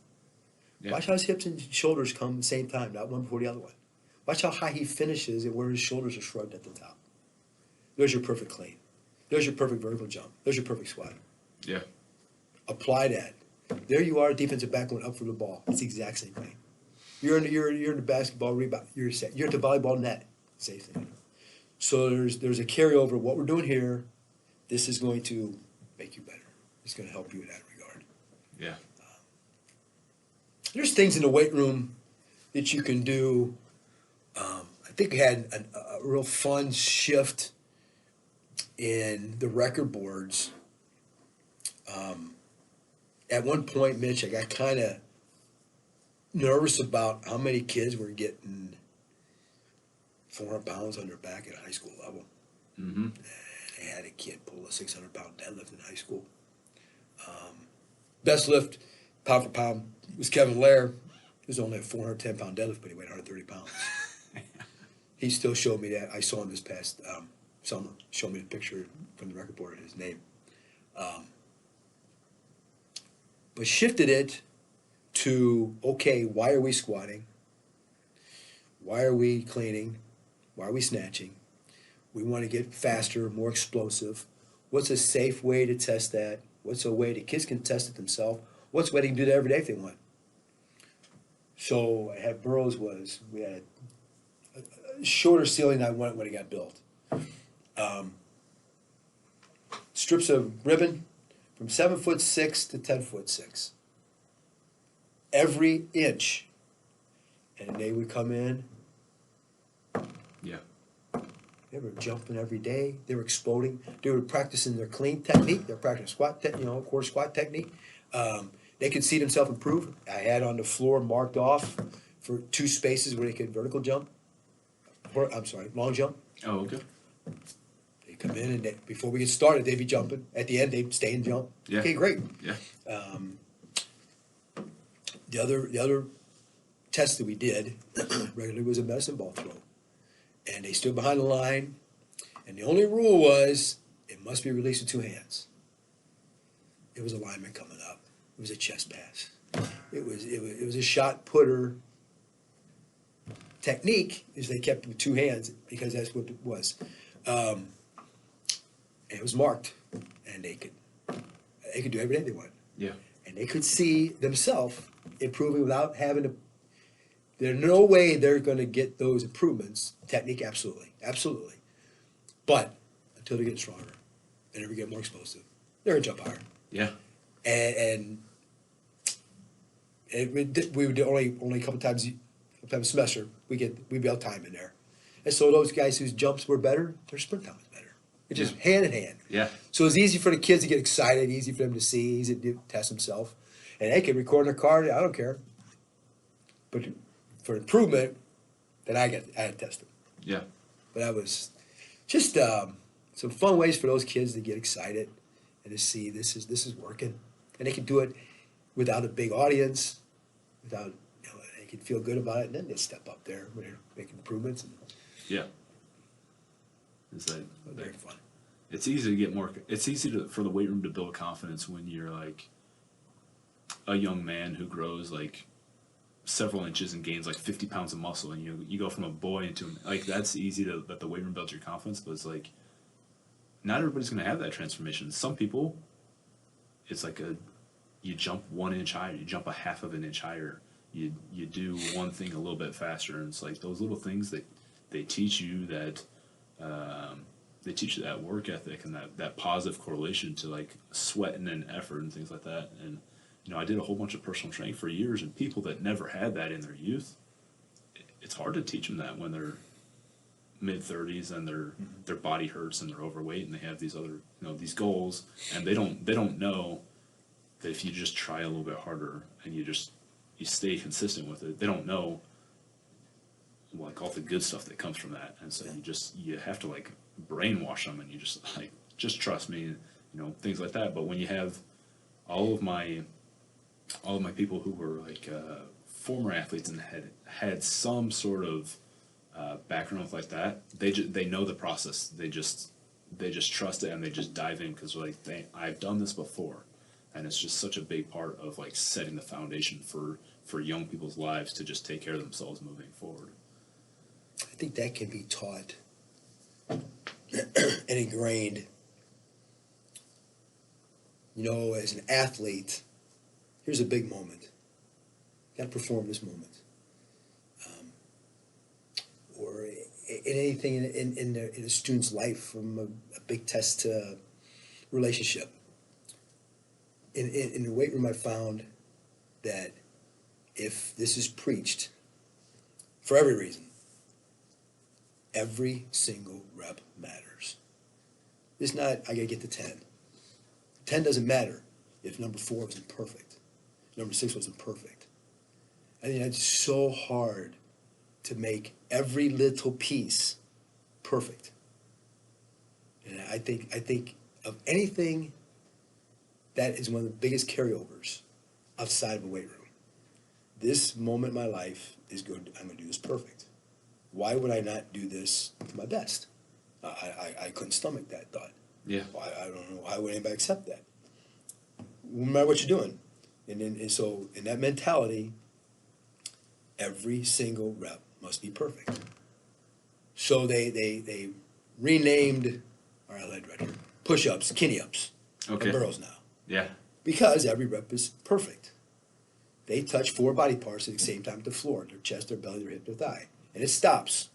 [SPEAKER 1] Yeah.
[SPEAKER 2] Watch how his hips and shoulders come at the same time, not one before the other one. Watch how high he finishes and where his shoulders are shrugged at the top. There's your perfect clean. There's your perfect vertical jump. There's your perfect squat.
[SPEAKER 1] Yeah.
[SPEAKER 2] Apply that. There you are, defensive back going up for the ball. It's the exact same thing. You're in the basketball rebound. You're at the volleyball net. Same thing. So there's a carryover. What we're doing here, this is going to make you better. It's going to help you in that regard.
[SPEAKER 1] Yeah.
[SPEAKER 2] There's things in the weight room that you can do. I think we had a real fun shift in the record boards At one point, Mitch, I got kind of nervous about how many kids were getting 400 pounds on their back at a high school level.
[SPEAKER 1] Mm-hmm.
[SPEAKER 2] They had a kid pull a 600-pound deadlift in high school. Best lift, pound for pound, was Kevin Lair. He was only a 410-pound deadlift, but he weighed 130 pounds. He still showed me that. I saw him this past summer. Showed me the picture from the record board of his name. But shifted it to, okay, why are we squatting? Why are we cleaning? Why are we snatching? We want to get faster, more explosive. What's a safe way to test that? What's a way that kids can test it themselves? What's a way they can do that every day if they want? So I had Burroughs we had a shorter ceiling than I wanted when it got built. Strips of ribbon from 7'6" to 10'6". Every inch. And they would come in.
[SPEAKER 1] Yeah.
[SPEAKER 2] They were jumping every day. They were exploding. They were practicing their clean technique. They were practicing squat, core squat technique. They could see themselves improve. I had on the floor marked off for 2 spaces where they could vertical jump. Long jump.
[SPEAKER 1] Oh, okay.
[SPEAKER 2] They come in and before we get started, they'd be jumping. At the end, they'd stay and jump.
[SPEAKER 1] Yeah.
[SPEAKER 2] Okay, great.
[SPEAKER 1] Yeah.
[SPEAKER 2] The other test that we did regularly was a medicine ball throw. And they stood behind the line, and the only rule was it must be released with 2 hands. It was a lineman coming up. It was a chest pass. It was a shot putter technique, is they kept it with 2 hands because that's what it was. And it was marked, and they could do everything they wanted.
[SPEAKER 1] Yeah.
[SPEAKER 2] And they could see themselves improving without having to. There's no way they're going to get those improvements. Technique, absolutely, absolutely. But until they get stronger and they get more explosive, they're going to jump higher.
[SPEAKER 1] Yeah.
[SPEAKER 2] And we would do only a couple times a semester. We'd be able time in there. And so those guys whose jumps were better, their sprint time was better. It's just hand in hand.
[SPEAKER 1] Yeah.
[SPEAKER 2] So it's easy for the kids to get excited, easy for them to see, easy to test themselves. And they can record in their car, I don't care. But for improvement, then I had to test them.
[SPEAKER 1] Yeah.
[SPEAKER 2] But that was just some fun ways for those kids to get excited and to see this is working. And they can do it without a big audience, without, they can feel good about it, and then they step up there when they're making improvements. And
[SPEAKER 1] Yeah. It's like
[SPEAKER 2] very fun.
[SPEAKER 1] It's easy to get more. It's easy for the weight room to build confidence when you're like a young man who grows like several inches and gains like 50 pounds of muscle, and you go from a boy into like that's easy to let the weight room build your confidence, but it's like not everybody's gonna have that transformation. Some people, it's like you jump 1 inch higher, you jump a half of an inch higher, you do one thing a little bit faster, and it's like those little things that they teach you that they teach you that work ethic and that positive correlation to like sweating and effort and things like that. And I did a whole bunch of personal training for years, and people that never had that in their youth, it's hard to teach them that when they're mid-30s and their body hurts and they're overweight and they have these other these goals, and they don't know that if you just try a little bit harder and you stay consistent with it, they don't know like all the good stuff that comes from that. And so you have to like brainwash them, and you just trust me, things like that. But when you have all of my people who were like former athletes and had some sort of background like that, they know the process. They just trust it, and they just dive in because like I've done this before, and it's just such a big part of like setting the foundation for young people's lives to just take care of themselves moving forward.
[SPEAKER 2] I think that can be taught and ingrained. As an athlete, here's a big moment. You got to perform this moment. Or in anything in a student's life, from a big test to relationship. In the weight room, I found that if this is preached, for every reason, every single rep matters. It's not, I got to get to 10. 10 doesn't matter. if number 4 wasn't perfect, number 6 wasn't perfect. I think that's so hard to make every little piece perfect. And I think of anything, that is one of the biggest carryovers outside of a weight room. This moment in my life is good. I'm going to do this perfect. Why would I not do this to my best? I couldn't stomach that thought.
[SPEAKER 1] Yeah.
[SPEAKER 2] I don't know, why would anybody accept that? No matter what you're doing. And so in that mentality, every single rep must be perfect. So they renamed our athletic director push-ups, Kinney-ups,
[SPEAKER 1] Okay.
[SPEAKER 2] and burrows now.
[SPEAKER 1] Yeah.
[SPEAKER 2] Because every rep is perfect. They touch 4 body parts at the same time at the floor, their chest, their belly, their hip, their thigh. And it stops.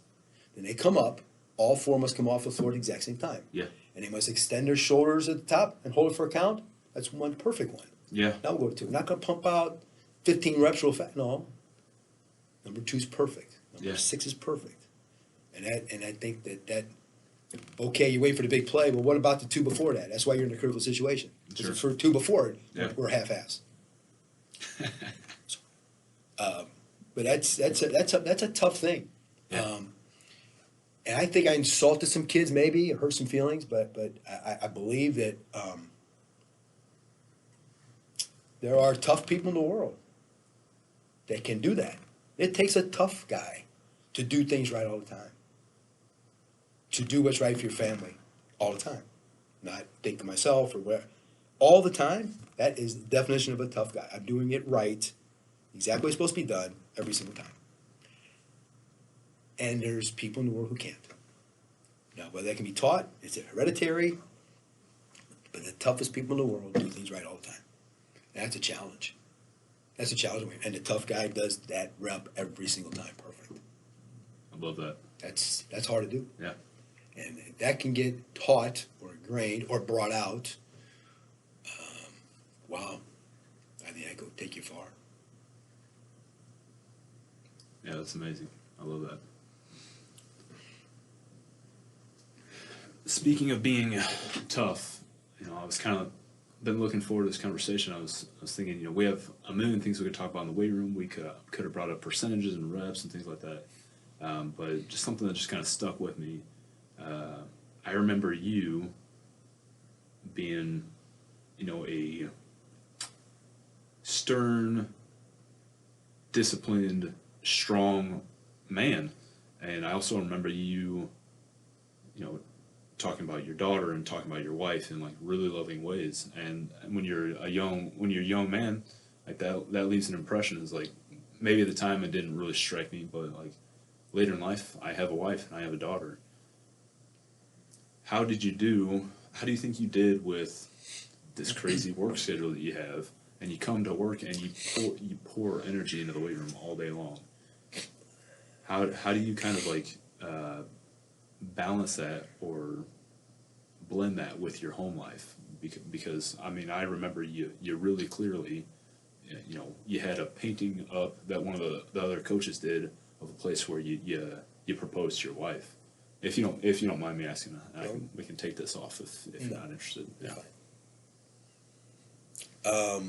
[SPEAKER 2] Then they come up, all 4 must come off the floor at the exact same time.
[SPEAKER 1] Yeah.
[SPEAKER 2] And they must extend their shoulders at the top and hold it for a count. That's one perfect one.
[SPEAKER 1] Yeah.
[SPEAKER 2] Now we'll go to 2. We're not going to pump out 15 reps real fast. No. Number 2 is perfect. Number 6 is perfect. And I think that okay, you wait for the big play, but what about the 2 before that? That's why you're in a critical situation.
[SPEAKER 1] Sure.
[SPEAKER 2] For 2 before it,
[SPEAKER 1] Yeah.
[SPEAKER 2] we're half-ass. But that's a tough thing.
[SPEAKER 1] Yeah.
[SPEAKER 2] And I think I insulted some kids, maybe, or hurt some feelings, but I believe that there are tough people in the world that can do that. It takes a tough guy to do things right all the time, to do what's right for your family all the time, not think of myself or where. All the time, that is the definition of a tough guy. I'm doing it right, exactly what's supposed to be done every single time. And there's people in the world who can't. Now, whether that can be taught, it's hereditary, but the toughest people in the world do things right all the time. And that's a challenge. That's a challenge. And the tough guy does that rep every single time perfect.
[SPEAKER 1] I love that.
[SPEAKER 2] That's hard to do.
[SPEAKER 1] Yeah.
[SPEAKER 2] And that can get taught or ingrained or brought out. Wow. I think I could take you far.
[SPEAKER 1] Yeah, that's amazing. I love that. Speaking of being tough, I was kind of been looking forward to this conversation. I was thinking, we have a million things we could talk about in the weight room. We could have brought up percentages and reps and things like that. But just something that just kind of stuck with me. I remember you being, a stern, disciplined, strong man. And I also remember you, talking about your daughter and talking about your wife in like really loving ways. And when you're a young man, like that leaves an impression. Is like maybe at the time it didn't really strike me, but like later in life, I have a wife and I have a daughter. How do you think you did with this crazy work schedule that you have, and you come to work and you pour energy into the weight room all day long? How do you kind of like balance that or blend that with your home life? Because I mean, I remember you really clearly, you had a painting up that one of the other coaches did of a place where you proposed to your wife. If you don't mind me asking, we can take this off if you're not interested. Yeah.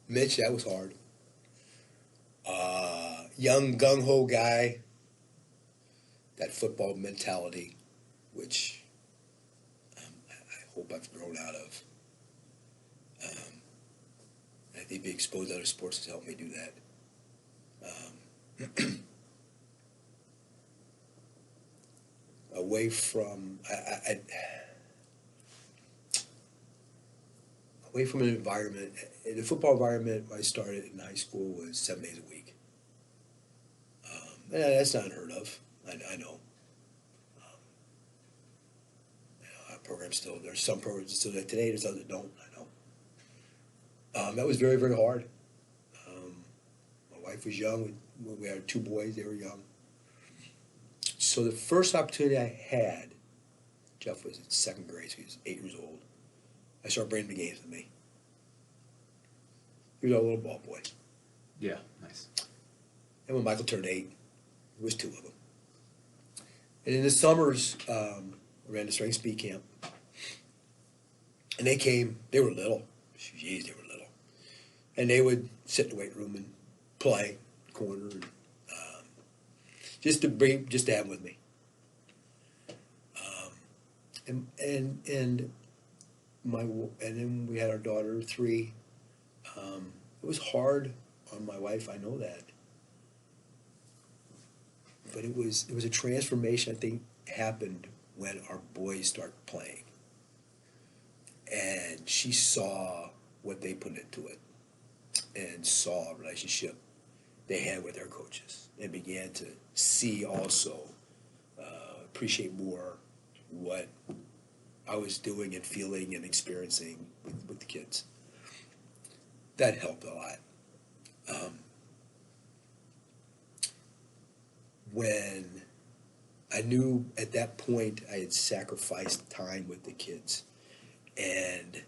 [SPEAKER 2] Mitch, that was hard. Young gung-ho guy, that football mentality, which I hope I've grown out of. I think being exposed to other sports has helped me do that. Away from away from an environment. The football environment I started in high school was 7 days a week. That's not unheard of. I know. Our program still, there's some programs that still do that today, there's others that don't, I know. That was very, very hard. My wife was young. We had 2 boys, they were young. So the first opportunity I had, Jeff was in 2nd grade, so he was 8 years old. I started bringing the games with me. He was a little ball boy.
[SPEAKER 1] Yeah, nice.
[SPEAKER 2] And when Michael turned 8, there was 2 of them. And in the summers, I ran the strength speed camp. And they were little, Jeez, they were little. And they would sit in the weight room and play corner, and, just to have them with me. And then we had our daughter, 3. It was hard on my wife, I know that. But it was a transformation, I think, happened when our boys started playing. And she saw what they put into it and saw a relationship they had with their coaches and began to see also, appreciate more what I was doing and feeling and experiencing with the kids. That helped a lot. When I knew at that point I had sacrificed time with the kids, and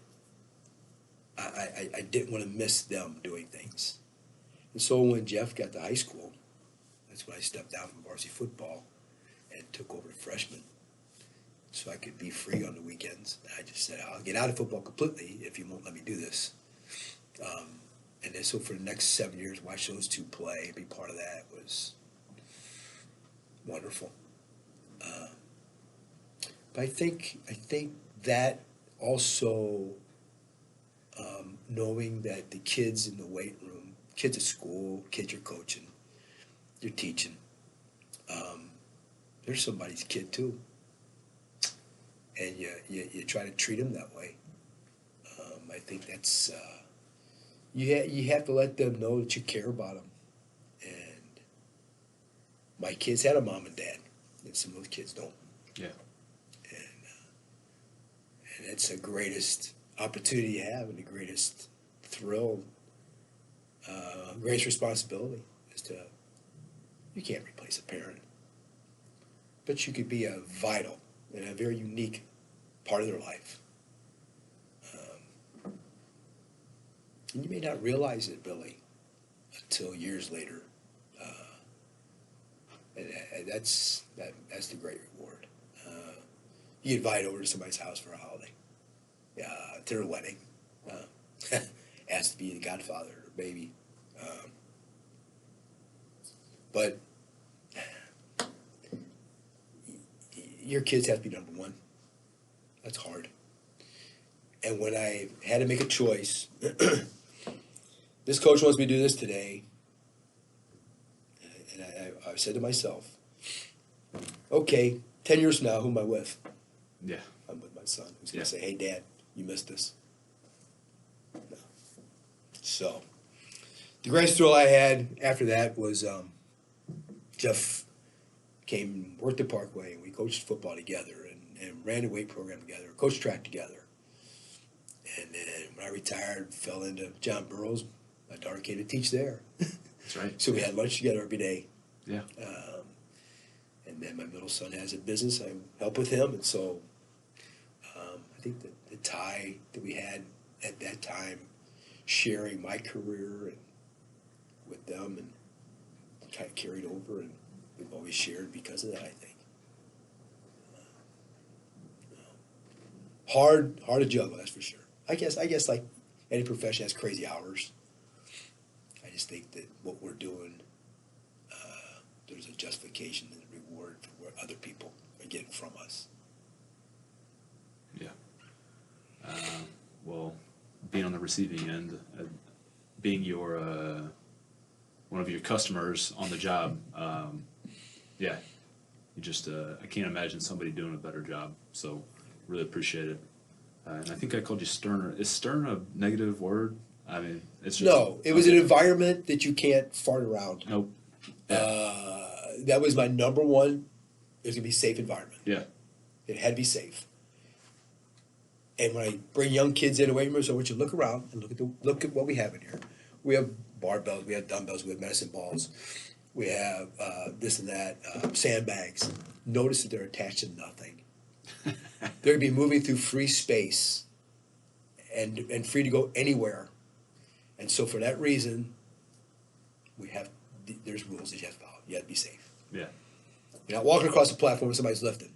[SPEAKER 2] I didn't want to miss them doing things. And so when Jeff got to high school, that's when I stepped down from varsity football and took over freshman, so I could be free on the weekends. And I just said, I'll get out of football completely if you won't let me do this. And then so for the next 7 years, watch those two play and be part of that was wonderful. But I think that also, knowing that the kids in the weight room, kids at school, kids you're coaching, you're teaching, they're somebody's kid too. And you try to treat them that way. I think that's, you have to let them know that you care about them. And my kids had a mom and dad, and some of those kids don't.
[SPEAKER 1] Yeah.
[SPEAKER 2] And it's the greatest opportunity you have, and the greatest thrill, greatest responsibility is to, you can't replace a parent, but you could be a vital and a very unique part of their life. And you may not realize it, Billy, until years later. And that's the great reward. You get invited over to somebody's house for a holiday, to their wedding, asked to be the godfather or baby. But your kids have to be number one. That's hard. And when I had to make a choice, this coach wants me to do this today, and I said to myself, okay, 10 years from now, who am I with?
[SPEAKER 1] Yeah.
[SPEAKER 2] I'm with my son, who's going to say, hey, Dad, you missed this. No. So the greatest thrill I had after that was Jeff came and worked at Parkway, and we coached football together and ran a weight program together, coached track together. And then when I retired, fell into John Burroughs, my daughter came to teach there.
[SPEAKER 1] That's right.
[SPEAKER 2] So we had lunch together every day.
[SPEAKER 1] Yeah.
[SPEAKER 2] And then my middle son has a business. I help with him. And so I think that the tie that we had at that time, sharing my career and with them, and kind of carried over, and we've always shared because of that, I think. Hard to juggle, that's for sure. I guess like any profession has crazy hours. I just think that what we're doing, there's a justification and a reward for what other people are getting from us.
[SPEAKER 1] Yeah. Well, being on the receiving end, being your one of your customers on the job, yeah, you just I can't imagine somebody doing a better job. So really appreciate it. And I think I called you stern. Is stern a negative word? I mean, it's just
[SPEAKER 2] No. It was an environment that you can't fart around.
[SPEAKER 1] Nope. Yeah.
[SPEAKER 2] That was my number one. It was gonna be a safe environment.
[SPEAKER 1] Yeah.
[SPEAKER 2] It had to be safe. And when I bring young kids in the weight room, so I want you to look around and look at what we have in here. We have barbells, we have dumbbells, we have medicine balls, we have this and that, sandbags. Notice that they're attached to nothing. They're gonna be moving through free space and free to go anywhere. And so for that reason, there's rules that you have to follow. You have to be safe.
[SPEAKER 1] Yeah.
[SPEAKER 2] You're not walking across the platform when somebody's lifting.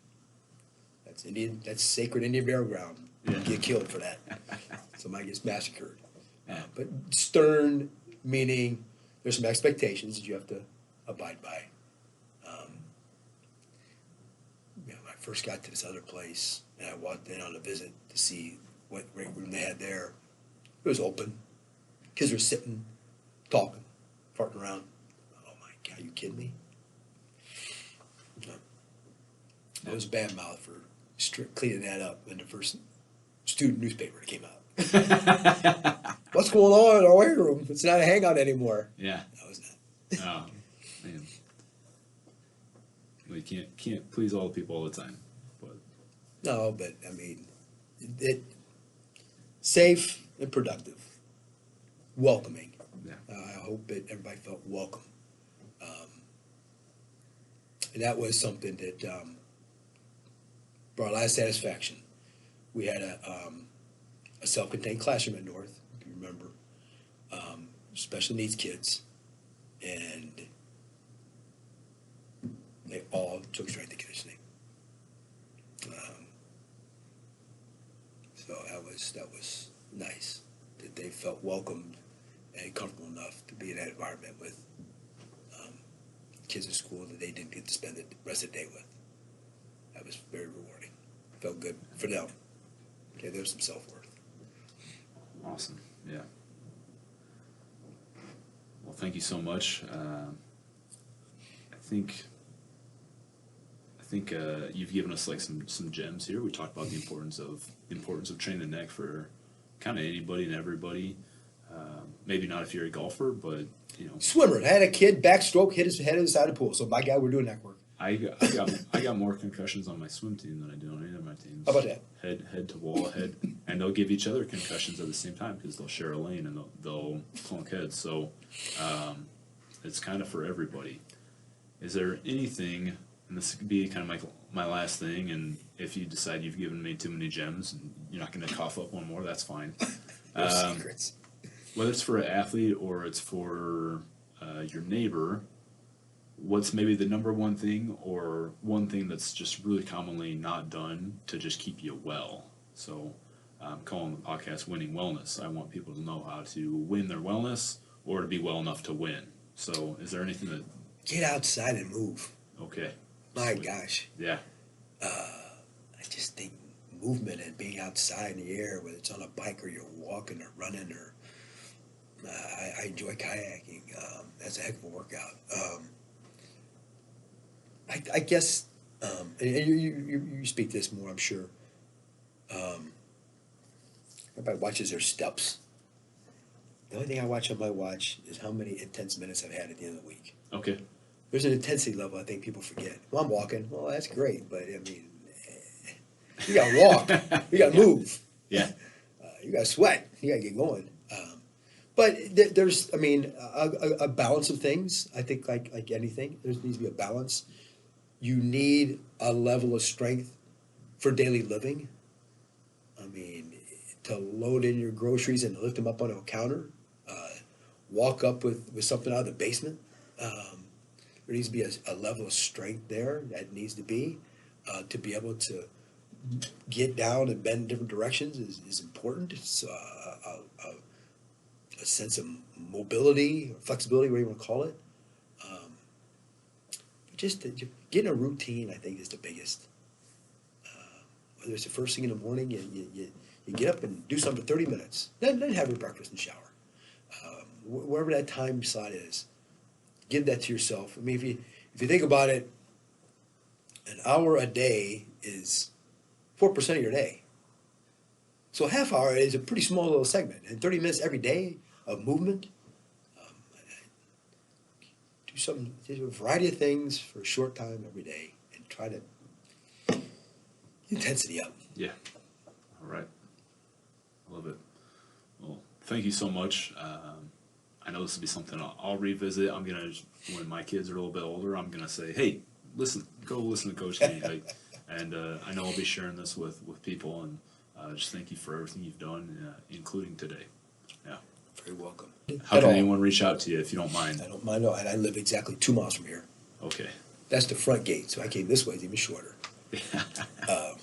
[SPEAKER 2] That's sacred Indian burial ground.
[SPEAKER 1] Yeah.
[SPEAKER 2] You get killed for that. somebody gets massacred. But stern, meaning there's some expectations that you have to abide by. When I first got to this other place, and I walked in on a visit to see what great room they had there, it was open. Kids were sitting, talking, farting around. Oh my God, you kidding me? No. It was a bad mouth for cleaning that up in the first student newspaper that came out. What's going on in our weight room? It's not a hangout anymore.
[SPEAKER 1] Yeah.
[SPEAKER 2] That was not.
[SPEAKER 1] Oh, man. We can't please all the people all the time. But
[SPEAKER 2] No, but I mean, it safe and productive, welcoming.
[SPEAKER 1] yeah.
[SPEAKER 2] I hope that everybody felt welcome, and that was something that brought a lot of satisfaction. We had a self-contained classroom at North, if you remember, special needs kids, and they all took strength and conditioning. So that was nice that they felt welcomed and comfortable enough to be in that environment with kids in school that they didn't get to spend the rest of the day with. That was very rewarding. Felt good for them. Okay, there's some self-worth.
[SPEAKER 1] Awesome. Yeah. Well, thank you so much. I think you've given us like some gems here. We talked about the importance of training the neck for kind of anybody and everybody. Maybe not if you're a golfer, but you know.
[SPEAKER 2] Swimmer. I had a kid backstroke, hit his head inside the pool. So by God, we're doing neck work.
[SPEAKER 1] I got more concussions on my swim team than I do on any of my teams.
[SPEAKER 2] How about that?
[SPEAKER 1] Head to wall, head, and they'll give each other concussions at the same time because they'll share a lane and they'll clunk heads. So it's kind of for everybody. Is there anything, and this could be kind of my last thing, and if you decide you've given me too many gems and you're not going to cough up one more, that's fine.
[SPEAKER 2] No secrets.
[SPEAKER 1] Whether it's for an athlete or it's for your neighbor, what's maybe the number one thing or one thing that's just really commonly not done to just keep you well? So I'm calling the podcast Winning Wellness. I want people to know how to win their wellness or to be well enough to win. So is there anything that...
[SPEAKER 2] Get outside and move.
[SPEAKER 1] Okay.
[SPEAKER 2] My
[SPEAKER 1] Sweet.
[SPEAKER 2] gosh.
[SPEAKER 1] Yeah.
[SPEAKER 2] I just think movement and being outside in the air, whether it's on a bike or you're walking or running or... I enjoy kayaking. That's a heck of a workout. I guess, and you speak this more, I'm sure. Everybody watches their steps. The only thing I watch on my watch is how many intense minutes I've had at the end of the week.
[SPEAKER 1] Okay.
[SPEAKER 2] There's an intensity level I think people forget. Well, I'm walking. Well, that's great, but I mean, you got to walk. You got to move.
[SPEAKER 1] Yeah.
[SPEAKER 2] You got to sweat. You got to get going. But there's, I mean, a balance of things. I think like anything, there needs to be a balance. You need a level of strength for daily living. I mean, to load in your groceries and lift them up on a counter, walk up with something out of the basement. There needs to be a level of strength there that needs to be able to get down and bend in different directions is important. It's a sense of mobility, or flexibility, whatever you want to call it. Just getting a routine, I think, is the biggest. Whether it's the first thing in the morning, you get up and do something for 30 minutes, then have your breakfast and shower. Wherever that time slot is, give that to yourself. I mean, if you think about it, an hour a day is 4% of your day. So a half hour is a pretty small little segment, and 30 minutes every day of movement. Do a variety of things for a short time every day, and try to intensity up.
[SPEAKER 1] Yeah. All right. I love it. Well, thank you so much. I know this will be something I'll revisit. When my kids are a little bit older, I'm gonna say, hey, go listen to Coach Kinney. And I know I'll be sharing this with people, and just thank you for everything you've done, including today. Yeah.
[SPEAKER 2] Very welcome.
[SPEAKER 1] How can anyone reach out to you if you don't mind?
[SPEAKER 2] I don't mind. No, and I live exactly 2 miles from here.
[SPEAKER 1] Okay.
[SPEAKER 2] That's the front gate, so I came this way. It's even shorter. I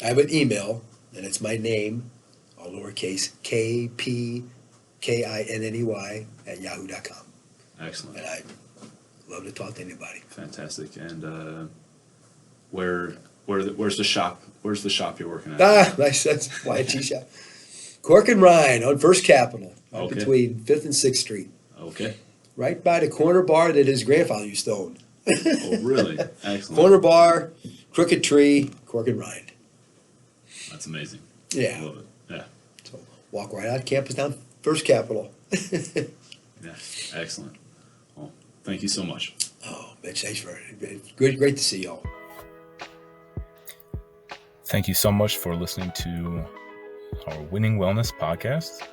[SPEAKER 2] have an email, and it's my name, all lowercase, KPKINNEY
[SPEAKER 1] Excellent.
[SPEAKER 2] And I love to talk to anybody.
[SPEAKER 1] Fantastic. And where's the shop? Where's the shop you're working at?
[SPEAKER 2] Nice. That's YT shop. Cork and Ryan on First Capitol, right
[SPEAKER 1] Okay.
[SPEAKER 2] between 5th and 6th Street.
[SPEAKER 1] Okay.
[SPEAKER 2] Right by the corner bar that his grandfather used to own.
[SPEAKER 1] Oh, really? Excellent.
[SPEAKER 2] Corner bar, Crooked Tree, Cork and Ryan.
[SPEAKER 1] That's amazing.
[SPEAKER 2] Yeah.
[SPEAKER 1] Love it. Yeah.
[SPEAKER 2] So walk right out campus down First Capitol.
[SPEAKER 1] Yeah. Excellent. Well, thank you so much.
[SPEAKER 2] Oh, Mitch, thanks for it. Great to see y'all.
[SPEAKER 3] Thank you so much for listening to our Winning Wellness podcast.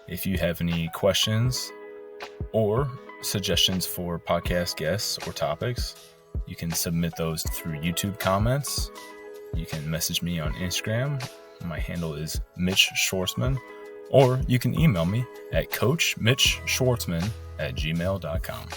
[SPEAKER 3] If you have any questions or suggestions for podcast guests or topics, you can submit those through YouTube comments. You can message me on Instagram. My handle is Mitch Schwartzman, or you can email me at coachmitchschwartzman@gmail.com.